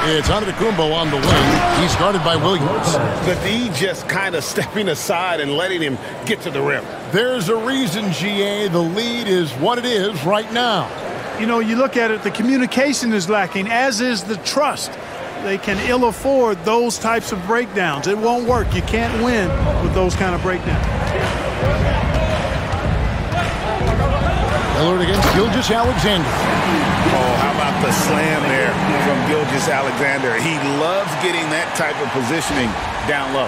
It's Antetokounmpo on the wing. He's guarded by Williams. The D just kind of stepping aside and letting him get to the rim. There's a reason, GA. The lead is what it is right now. You know, you look at it, the communication is lacking, as is the trust. They can ill afford those types of breakdowns. It won't work. You can't win with those kind of breakdowns. Lillard against Gilgeous-Alexander. Oh, how about the slam there from Gilgeous-Alexander? He loves getting that type of positioning down low.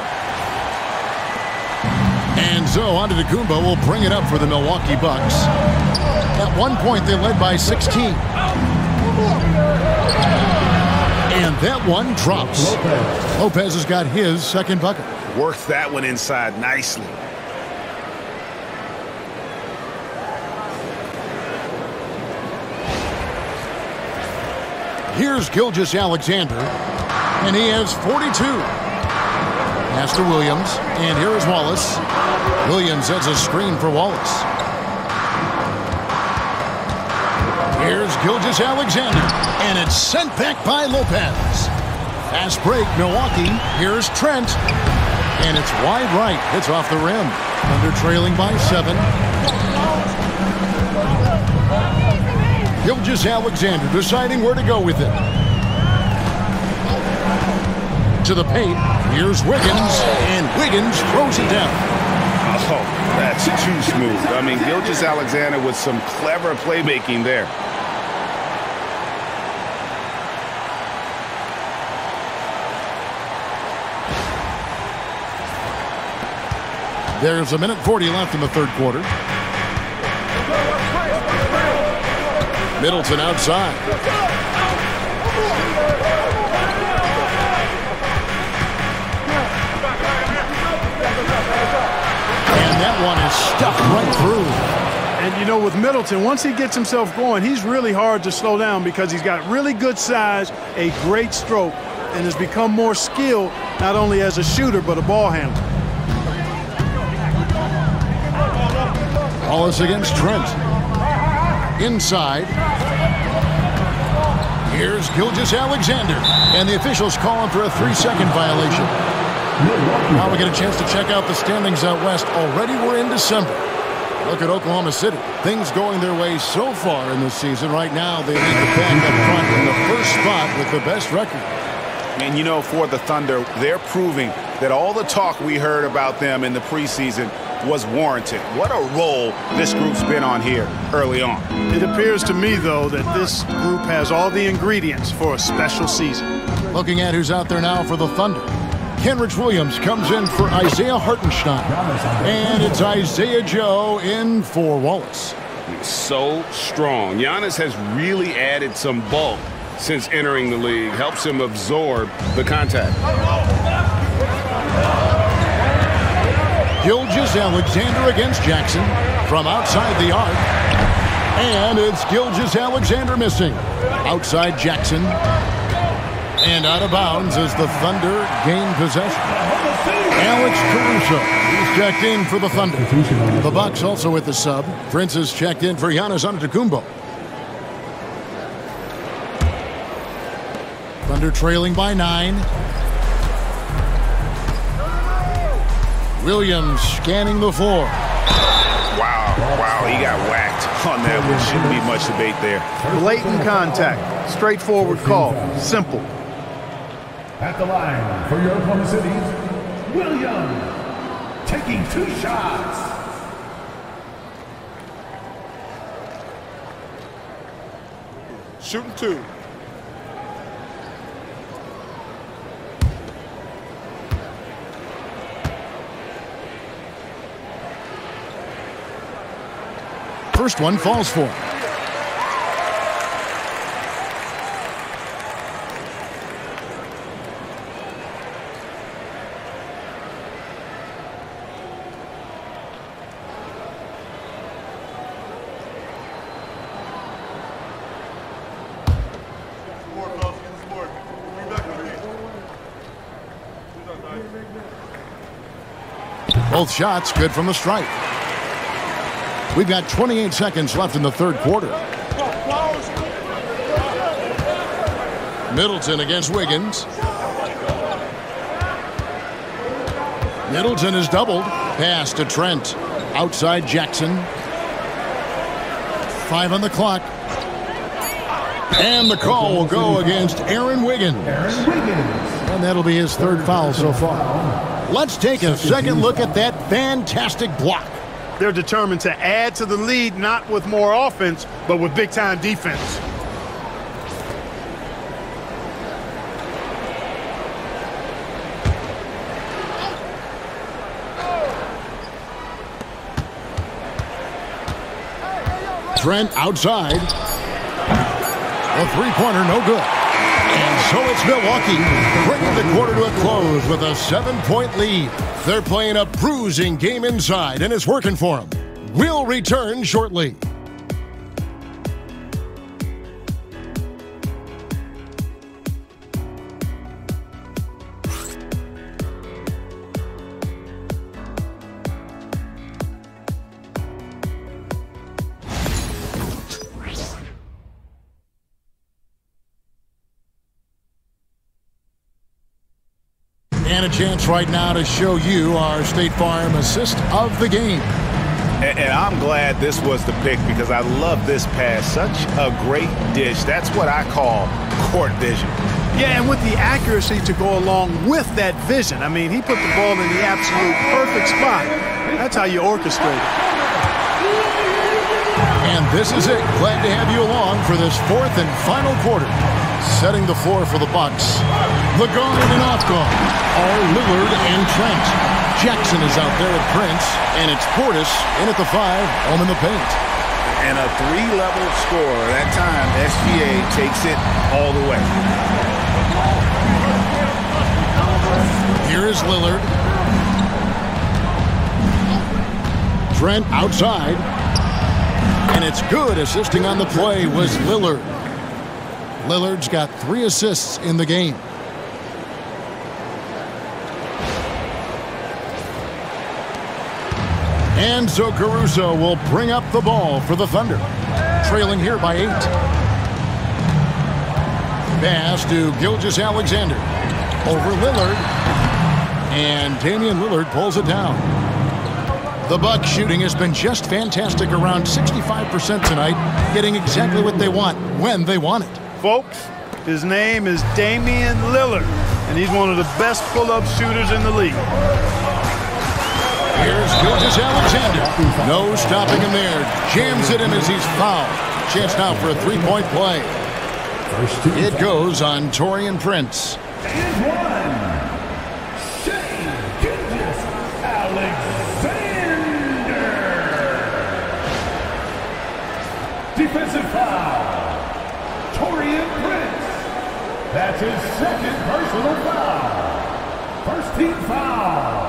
And so Antetokounmpo will bring it up for the Milwaukee Bucks. At one point, they led by 16. And that one drops. Lopez has got his second bucket. Works that one inside nicely. Here's Gilgeous-Alexander, and he has 42. Pass to Williams, and here is Wallace. Williams sets a screen for Wallace. Here's Gilgeous-Alexander, and it's sent back by Lopez. Fast break, Milwaukee. Here's Trent, and it's wide right. It's off the rim. Thunder trailing by 7. Gilgeous-Alexander deciding where to go with it. To the paint. Here's Wiggins, and Wiggins throws it down. Oh, that's too smooth. I mean, Gilgeous-Alexander with some clever playmaking there. There's a minute 40 left in the third quarter. Middleton outside. And that one is stuck right through. And, you know, with Middleton, once he gets himself going, he's really hard to slow down because he's got really good size, a great stroke, and has become more skilled not only as a shooter but a ball handler. Wallace against Trent. Inside. Here's Gilgeous-Alexander. And the officials calling for a 3-second violation. Now we get a chance to check out the standings out west. Already we're in December. Look at Oklahoma City. Things going their way so far in this season. Right now they lead the pack up front in the first spot with the best record. And, you know, for the Thunder, they're proving that all the talk we heard about them in the preseason was warranted. What a role this group's been on here early on. It appears to me, though, that this group has all the ingredients for a special season. Looking at who's out there now for the Thunder. Kenrich Williams comes in for Isaiah Hartenstein. And it's Isaiah Joe in for Wallace. So strong. Giannis has really added some bulk since entering the league. Helps him absorb the contact. Gilgeous-Alexander against Jackson from outside the arc. And it's Gilgeous-Alexander missing. Outside Jackson. And out of bounds as the Thunder gain possession. Alex Caruso, he's checked in for the Thunder. The Bucks also with the sub. Prince is checked in for Giannis Antetokounmpo. Thunder trailing by 9. Williams scanning the floor. Wow, he got whacked on that one. Shouldn't be much debate there. Blatant contact, straightforward call, simple. At the line for your Oklahoma City's Williams, taking 2 shots. Shooting 2. First one falls for him. Both shots good from the stripe. We've got 28 seconds left in the third quarter. Middleton against Wiggins. Middleton is doubled. Pass to Trent. Outside Jackson. 5 on the clock. And the call will go against Aaron Wiggins. And that'll be his third foul so far. Let's take a second look at that fantastic block. They're determined to add to the lead, not with more offense, but with big-time defense. Trent outside. A three-pointer, no good. And so it's Milwaukee bringing the quarter to a close with a 7-point lead. They're playing a bruising game inside, and it's working for them. We'll return shortly. And a chance right now to show you our State Farm assist of the game. And I'm glad this was the pick because I love this pass. Such a great dish. That's what I call court vision. Yeah, and with the accuracy to go along with that vision. I mean, he put the ball in the absolute perfect spot. That's how you orchestrate it. And this is it. Glad to have you along for this fourth and final quarter. Setting the floor for the Bucks. The guard and off guard are Lillard and Trent. Jackson is out there at Prince, and it's Portis in at the 5, home in the paint. And a 3-level score. That time, SGA takes it all the way. Here is Lillard. Trent outside. And it's good. Assisting on the play was Lillard. Lillard's got 3 assists in the game. And so Caruso will bring up the ball for the Thunder. Trailing here by 8. Pass to Gilgeous-Alexander. Over Lillard. And Damian Lillard pulls it down. The Bucks shooting has been just fantastic, around 65% tonight, getting exactly what they want when they want it. Folks, his name is Damian Lillard, and he's one of the best pull-up shooters in the league. Here's Gilgeous-Alexander. No stopping him there. Jams it in as he's fouled. Chance now for a 3-point play. It goes on Taurean Prince. And one. Shai Gilgeous-Alexander. Defensive foul. Taurean Prince. That's his second personal foul. First team foul.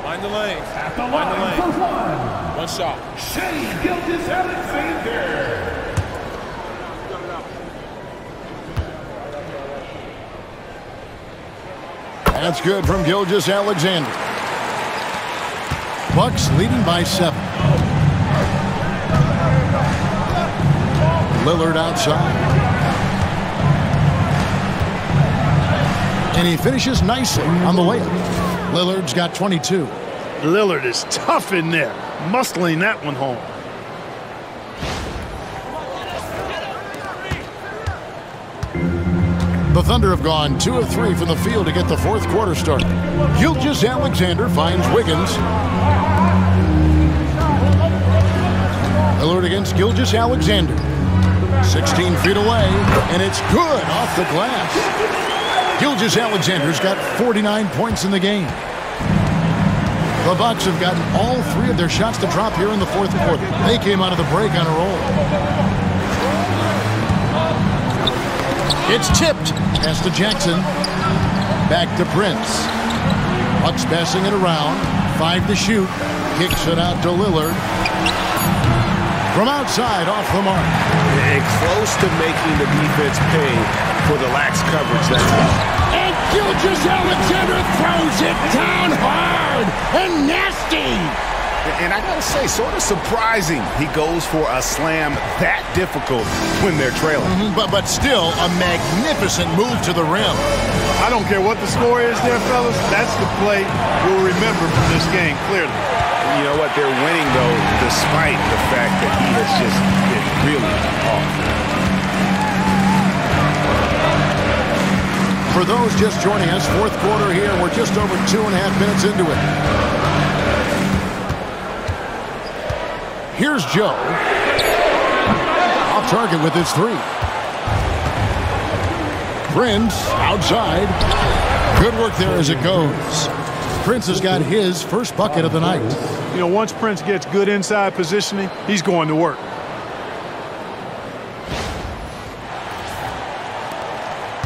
Find the lane. At the line for one. One shot. Shai Gilgeous-Alexander. That's good from Gilgeous-Alexander. Bucks leading by 7. Lillard outside. And he finishes nicely on the layup. Lillard's got 22. Lillard is tough in there, muscling that one home. The Thunder have gone 2 of 3 from the field to get the fourth quarter started. Gilgeous-Alexander finds Wiggins. Lillard against Gilgeous-Alexander. 16 feet away, and it's good off the glass. Gilgeous-Alexander's got 49 points in the game. The Bucks have gotten all 3 of their shots to drop here in the fourth quarter. They came out of the break on a roll. It's tipped. Pass to Jackson. Back to Prince. Bucks passing it around. 5 to shoot. Kicks it out to Lillard. From outside, off the mark. Close to making the defense pay for the lax coverage that time. And Gilgeous-Alexander throws it down hard and nasty. And I gotta say, sort of surprising he goes for a slam that difficult when they're trailing. But still a magnificent move to the rim. I don't care what the score is there, fellas. That's the play we'll remember from this game, clearly. You know what? They're winning, though, despite the fact that he has just been really off. For those just joining us, fourth quarter here. We're just over 2.5 minutes into it. Here's Joe. Off target with his 3. Prince outside. Good work there as it goes. Prince has got his first bucket of the night. You know, once Prince gets good inside positioning, he's going to work.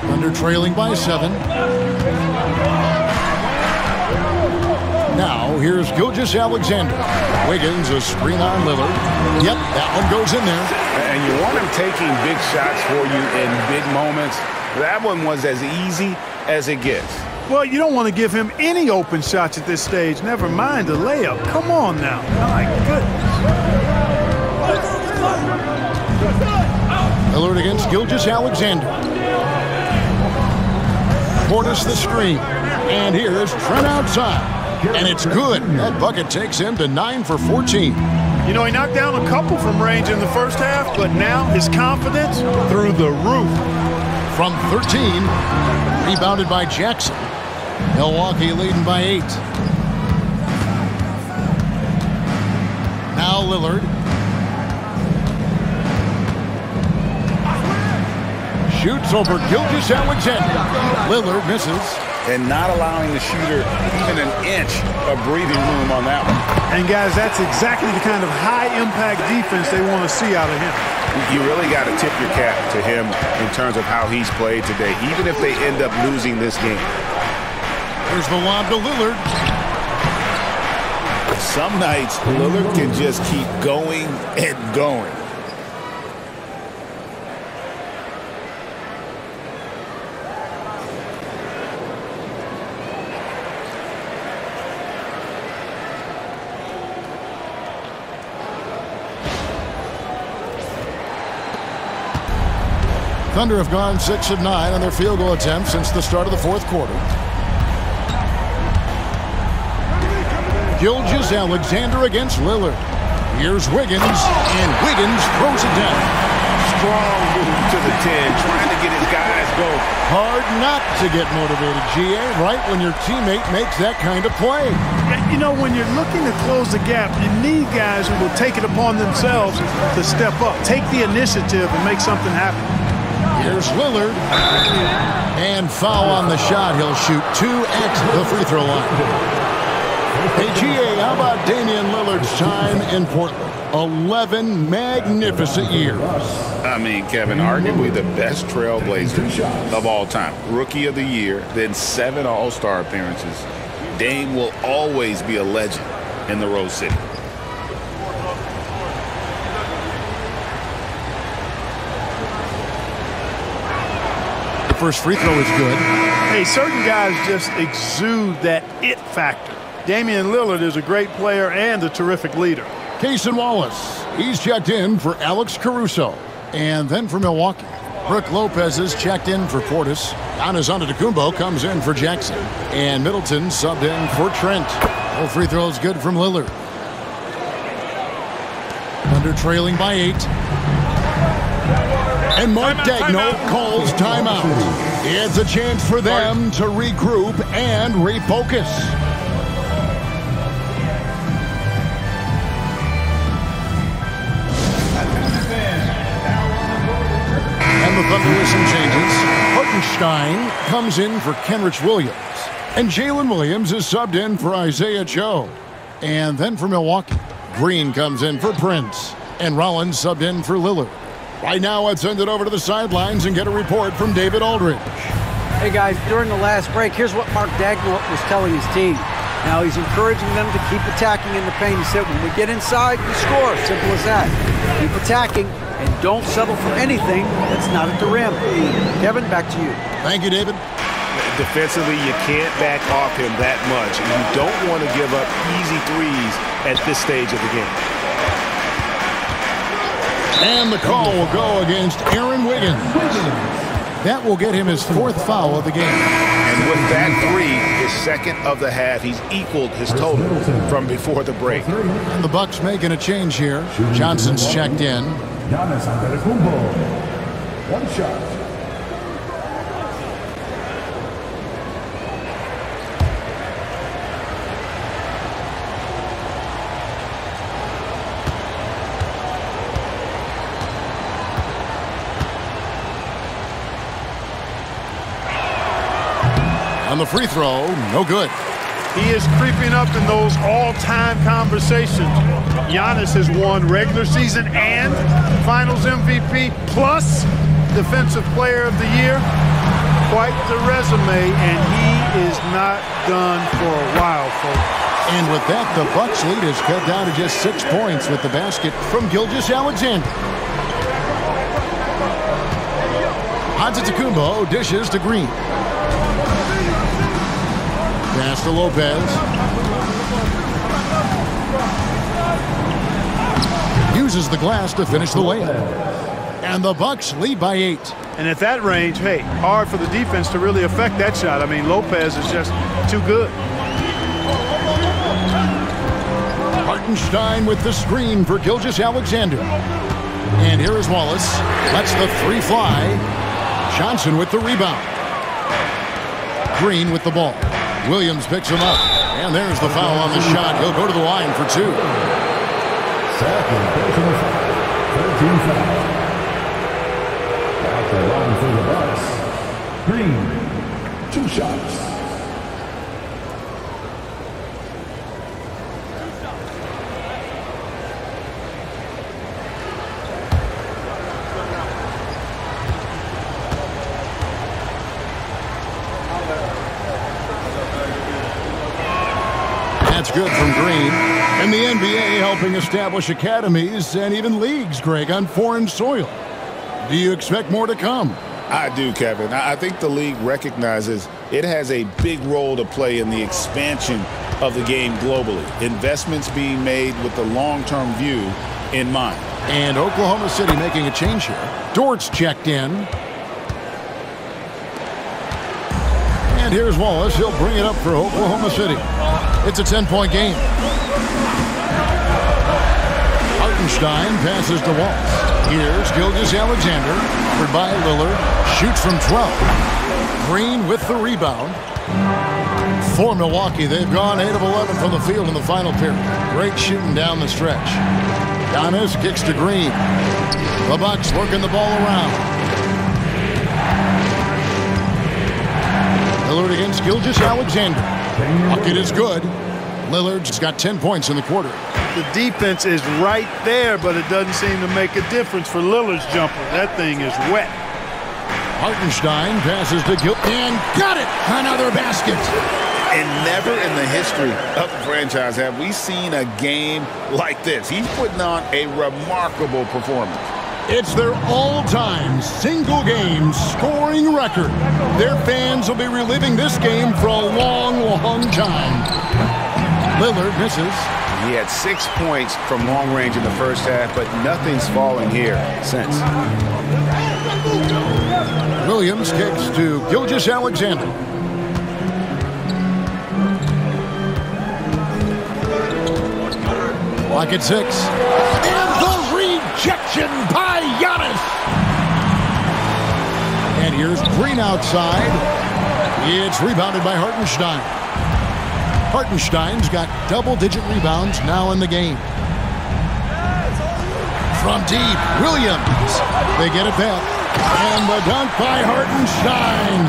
Thunder trailing by 7. Now, here's Gilgeous-Alexander. Wiggins, a screen on Lillard. Yep, that one goes in there. And you want him taking big shots for you in big moments. That one was as easy as it gets. Well, you don't want to give him any open shots at this stage. Never mind a layup. Come on now. My goodness. Lillard against Gilgeous-Alexander. Portis the screen. And here's Trent outside. And it's good. That bucket takes him to 9 for 14. You know, he knocked down a couple from range in the first half, but now his confidence through the roof. From 13, rebounded by Jackson. Milwaukee leading by 8. Now Lillard. Shoots over Gilgeous-Alexander. Lillard misses. And not allowing the shooter even an inch of breathing room on that one. And, guys, that's exactly the kind of high-impact defense they want to see out of him. You really got to tip your cap to him in terms of how he's played today, even if they end up losing this game. Here's the lob to Lillard. Some nights, Lillard can just keep going and going. Thunder have gone 6 of 9 on their field goal attempts since the start of the fourth quarter. Gilgeous-Alexander against Lillard. Here's Wiggins, and Wiggins throws it down. Strong move to the 10, trying to get his guys going. Hard not to get motivated, GA, right when your teammate makes that kind of play. You know, when you're looking to close the gap, you need guys who will take it upon themselves to step up, take the initiative, and make something happen. Here's Lillard. And foul on the shot. He'll shoot 2 at the free throw line. Hey, GA, how about Damian Lillard's time in Portland? 11 magnificent years. I mean, Kevin, arguably the best trailblazer of all time. Rookie of the year, then 7 All-Star appearances. Dame will always be a legend in the Rose City. First free throw is good. Hey, certain guys just exude that it factor. Damian Lillard is a great player and a terrific leader. Cason Wallace, he's checked in for Alex Caruso. And then for Milwaukee, Brook Lopez is checked in for Portis. Giannis Antetokounmpo comes in for Jackson. And Middleton subbed in for Trent. All free throws good from Lillard. Thunder trailing by 8. And Mark Daigneault calls timeout. It's a chance for them to regroup and refocus. And the Thunder with some changes. Hartenstein comes in for Kenrich Williams. And Jalen Williams is subbed in for Isaiah Joe. And then for Milwaukee, Green comes in for Prince. And Rollins subbed in for Lillard. Right now, let's send it over to the sidelines and get a report from David Aldridge. Hey, guys, during the last break, here's what Mark Daigneault was telling his team. Now, he's encouraging them to keep attacking in the paint. He said, when we get inside, we score. Simple as that. Keep attacking and don't settle for anything that's not at the rim. Kevin, back to you. Thank you, David. Defensively, you can't back off him that much. And you don't want to give up easy threes at this stage of the game. And the call will go against Aaron Wiggins. That will get him his 4th foul of the game. And with that 3, his 2nd of the half, he's equaled his total from before the break. And the Bucks making a change here. Johnson's checked in. Giannis Antetokounmpo. 1 shot. On the free throw, no good. He is creeping up in those all-time conversations. Giannis has won regular season and Finals MVP plus Defensive Player of the Year. Quite the resume, and he is not done for a while, folks. And with that, the Bucks lead is cut down to just 6 points with the basket from Gilgeous-Alexander. Antetokounmpo dishes to Green. Pass to Lopez. Uses the glass to finish the layup. And the Bucks lead by 8. And at that range, hey, hard for the defense to really affect that shot. I mean, Lopez is just too good. Hartenstein with the screen for Gilgeous-Alexander. And here is Wallace. Lets the 3 fly. Johnson with the rebound. Green with the ball. Williams picks him up. And there's the foul on the shot. He'll go to the line for 2. Second personal foul. 13 foul. At the line for the Bucks. Green, 2 shots. That's good from Green. And the NBA helping establish academies and even leagues, Greg, on foreign soil. Do you expect more to come? I do, Kevin. I think the league recognizes it has a big role to play in the expansion of the game globally. Investments being made with the long-term view in mind. And Oklahoma City making a change here. Dort's checked in. And here's Wallace. He'll bring it up for Oklahoma City. It's a 10-point game. Hartenstein passes to Wallace. Here's Gilgeous-Alexander, covered by Lillard, shoots from 12. Green with the rebound. For Milwaukee, they've gone 8 of 11 from the field in the final period. Great shooting down the stretch. Giannis kicks to Green. The Bucks working the ball around. Lillard against Gilgeous-Alexander. Bucket is good. Lillard's got 10 points in the quarter. The defense is right there, but it doesn't seem to make a difference for Lillard's jumper. That thing is wet. Hartenstein passes to Gil and got it! Another basket! And never in the history of the franchise have we seen a game like this. He's putting on a remarkable performance. It's their all-time single-game scoring record. Their fans will be reliving this game for a long, long time. Lillard misses. He had 6 points from long range in the first half, but nothing's falling here since. Williams kicks to Gilgeous-Alexander. Clock at 6. And the rejection by Giannis. And here's Green outside. It's rebounded by Hartenstein. Hartenstein's got double-digit rebounds now in the game. From deep, Williams. They get it back. And the dunk by Hartenstein.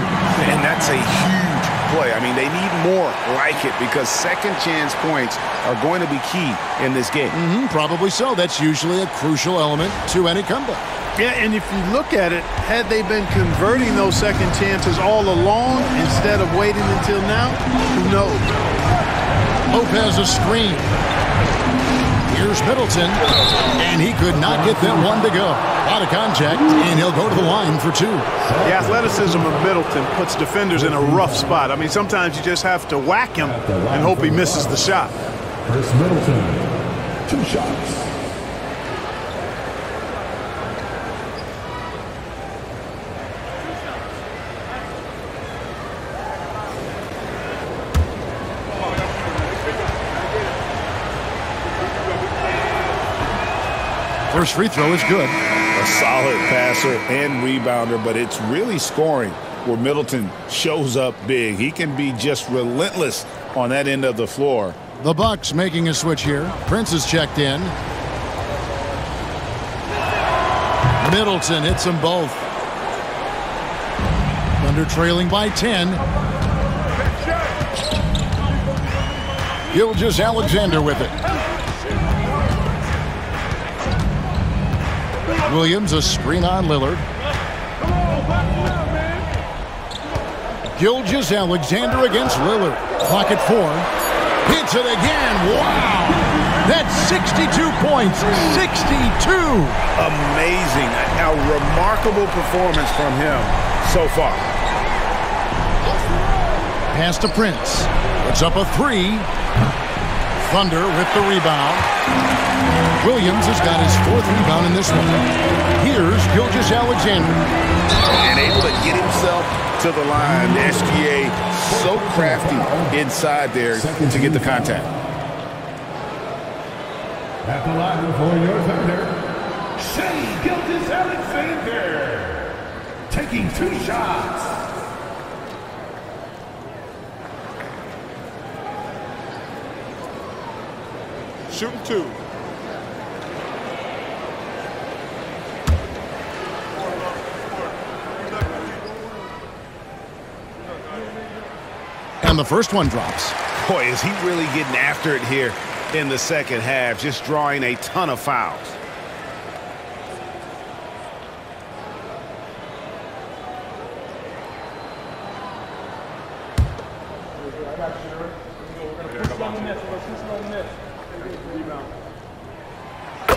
And that's a huge play. I mean, they need more like it because second-chance points are going to be key in this game. Probably so. That's usually a crucial element to any comeback. Yeah, and if you look at it, had they been converting those second chances all along instead of waiting until now, who knows? Lopez a screen. Here's Middleton, and he could not get that one to go. Out of contact, and he'll go to the line for 2. The athleticism of Middleton puts defenders in a rough spot. I mean, sometimes you just have to whack him and hope he misses the shot. Chris Middleton, 2 shots. First free throw is good. A solid passer and rebounder, but it's really scoring where Middleton shows up big. He can be just relentless on that end of the floor. The Bucks making a switch here. Prince is checked in. Middleton hits them both. Thunder trailing by 10. Gilgeous-Alexander with it. Williams a screen on Lillard. Gilgeous-Alexander against Lillard. Clock at 4. Hits it again. Wow. That's 62 points. 62. Amazing. A remarkable performance from him so far. Pass to Prince. It's up a 3. Thunder with the rebound. Williams has got his 4th rebound in this one. Here's Gilgeous-Alexander. And able to get himself to the line. The SGA so crafty inside there to get the contact. At the line for your thunder, Shai Gilgeous-Alexander, taking 2 shots. Shooting 2. And the first one drops. Boy, is he really getting after it here in the second half, just drawing a ton of fouls.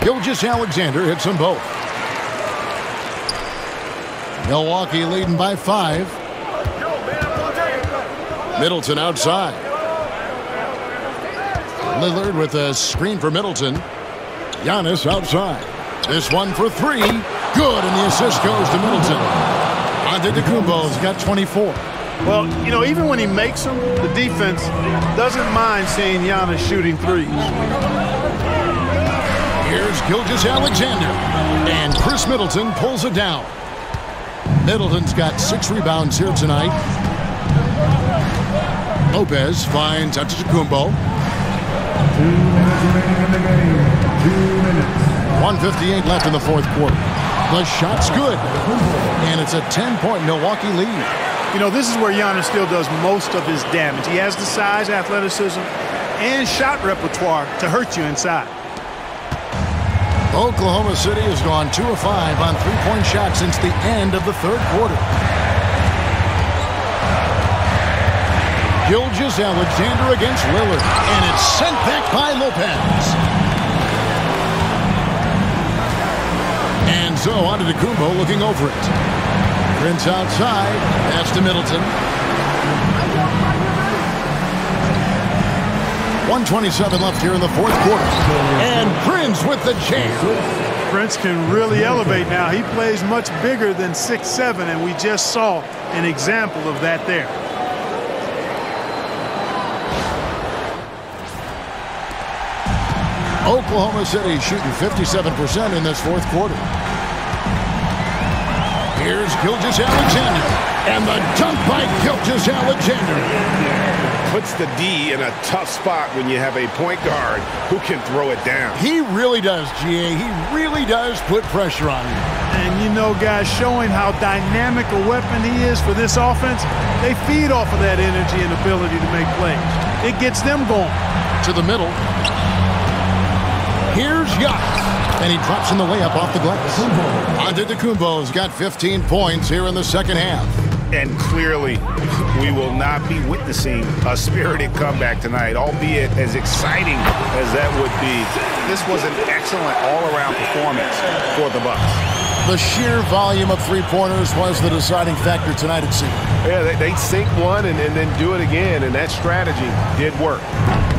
Gilgeous-Alexander hits them both. Milwaukee leading by 5. Middleton outside. Lillard with a screen for Middleton. Giannis outside. This one for 3. Good, and the assist goes to Middleton. Antetokounmpo's got 24. Well, you know, even when he makes them, the defense doesn't mind seeing Giannis shooting threes. Here's Gilgeous-Alexander, and Chris Middleton pulls it down. Middleton's got 6 rebounds here tonight. Lopez finds Antetokounmpo. 2 minutes remaining in the game. 2 minutes. 1:58 left in the fourth quarter. The shot's good, and it's a 10-point Milwaukee lead. You know, this is where Giannis still does most of his damage. He has the size, athleticism, and shot repertoire to hurt you inside. Oklahoma City has gone 2 of 5 on 3-point shots since the end of the third quarter. Gilgeous-Alexander against Lillard, and it's sent back by Lopez. And so Antetokounmpo looking over it. Prince outside, pass to Middleton. 1:27 left here in the fourth quarter. And Prince with the jam. Prince can really elevate now. He plays much bigger than 6'7", and we just saw an example of that there. Oklahoma City shooting 57% in this fourth quarter. Here's Gilgeous-Alexander, and the dunk by Gilgeous-Alexander. Puts the D in a tough spot when you have a point guard who can throw it down. He really does, GA. He really does put pressure on him. And you know, guys, showing how dynamic a weapon he is for this offense, they feed off of that energy and ability to make plays. It gets them going. To the middle. Here's Giannis, and he drops in the layup off the glass. Antetokounmpo's got 15 points here in the second half. And clearly, we will not be witnessing a spirited comeback tonight, albeit as exciting as that would be. This was an excellent all-around performance for the Bucks. The sheer volume of three-pointers was the deciding factor tonight, it seemed. Yeah, they sink one and then do it again, and that strategy did work.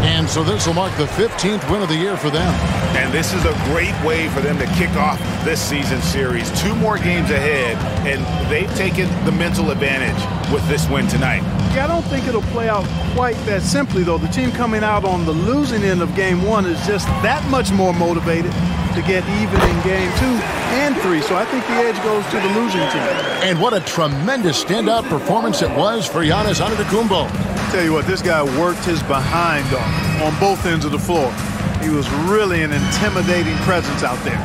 And so this will mark the 15th win of the year for them. And this is a great way for them to kick off this season series. 2 more games ahead, and they've taken the mental advantage with this win tonight. Yeah, I don't think it'll play out quite that simply, though. The team coming out on the losing end of Game 1 is just that much more motivated to get even in Game 2 and 3. So I think the edge goes to the losing team. And what a tremendous standout performance it was for Giannis Antetokounmpo. Tell you what, this guy worked his behind off on both ends of the floor. He was really an intimidating presence out there.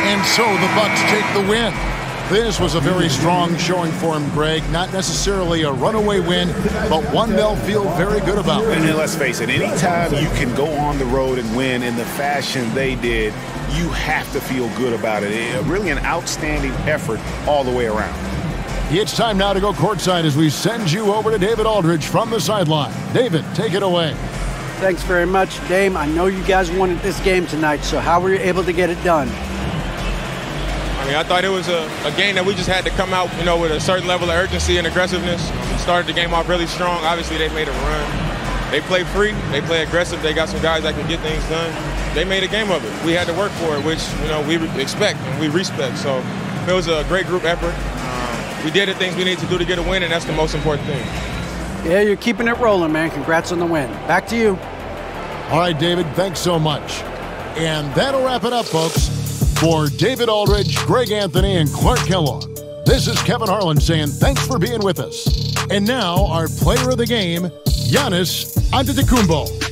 And so the Bucks take the win. This was a very strong showing for him, Greg. Not necessarily a runaway win, but one they'll feel very good about. And let's face it, anytime you can go on the road and win in the fashion they did, you have to feel good about it. Really an outstanding effort all the way around. It's time now to go courtside as we send you over to David Aldridge from the sideline. David, take it away. Thanks very much, Dame. I know you guys wanted this game tonight, so how were you able to get it done? I mean, I thought it was a game that we just had to come out, with a certain level of urgency and aggressiveness. started the game off really strong. Obviously, they made a run. They play free. They play aggressive. They got some guys that can get things done. They made a game of it. We had to work for it, which, you know, we expect and we respect. So it was a great group effort. We did the things we need to do to get a win, and that's the most important thing. Yeah, you're keeping it rolling, man. Congrats on the win. Back to you. All right, David, thanks so much. And that'll wrap it up, folks. For David Aldridge, Greg Anthony, and Clark Kellogg, this is Kevin Harlan saying thanks for being with us. And now, our player of the game, Giannis Antetokounmpo.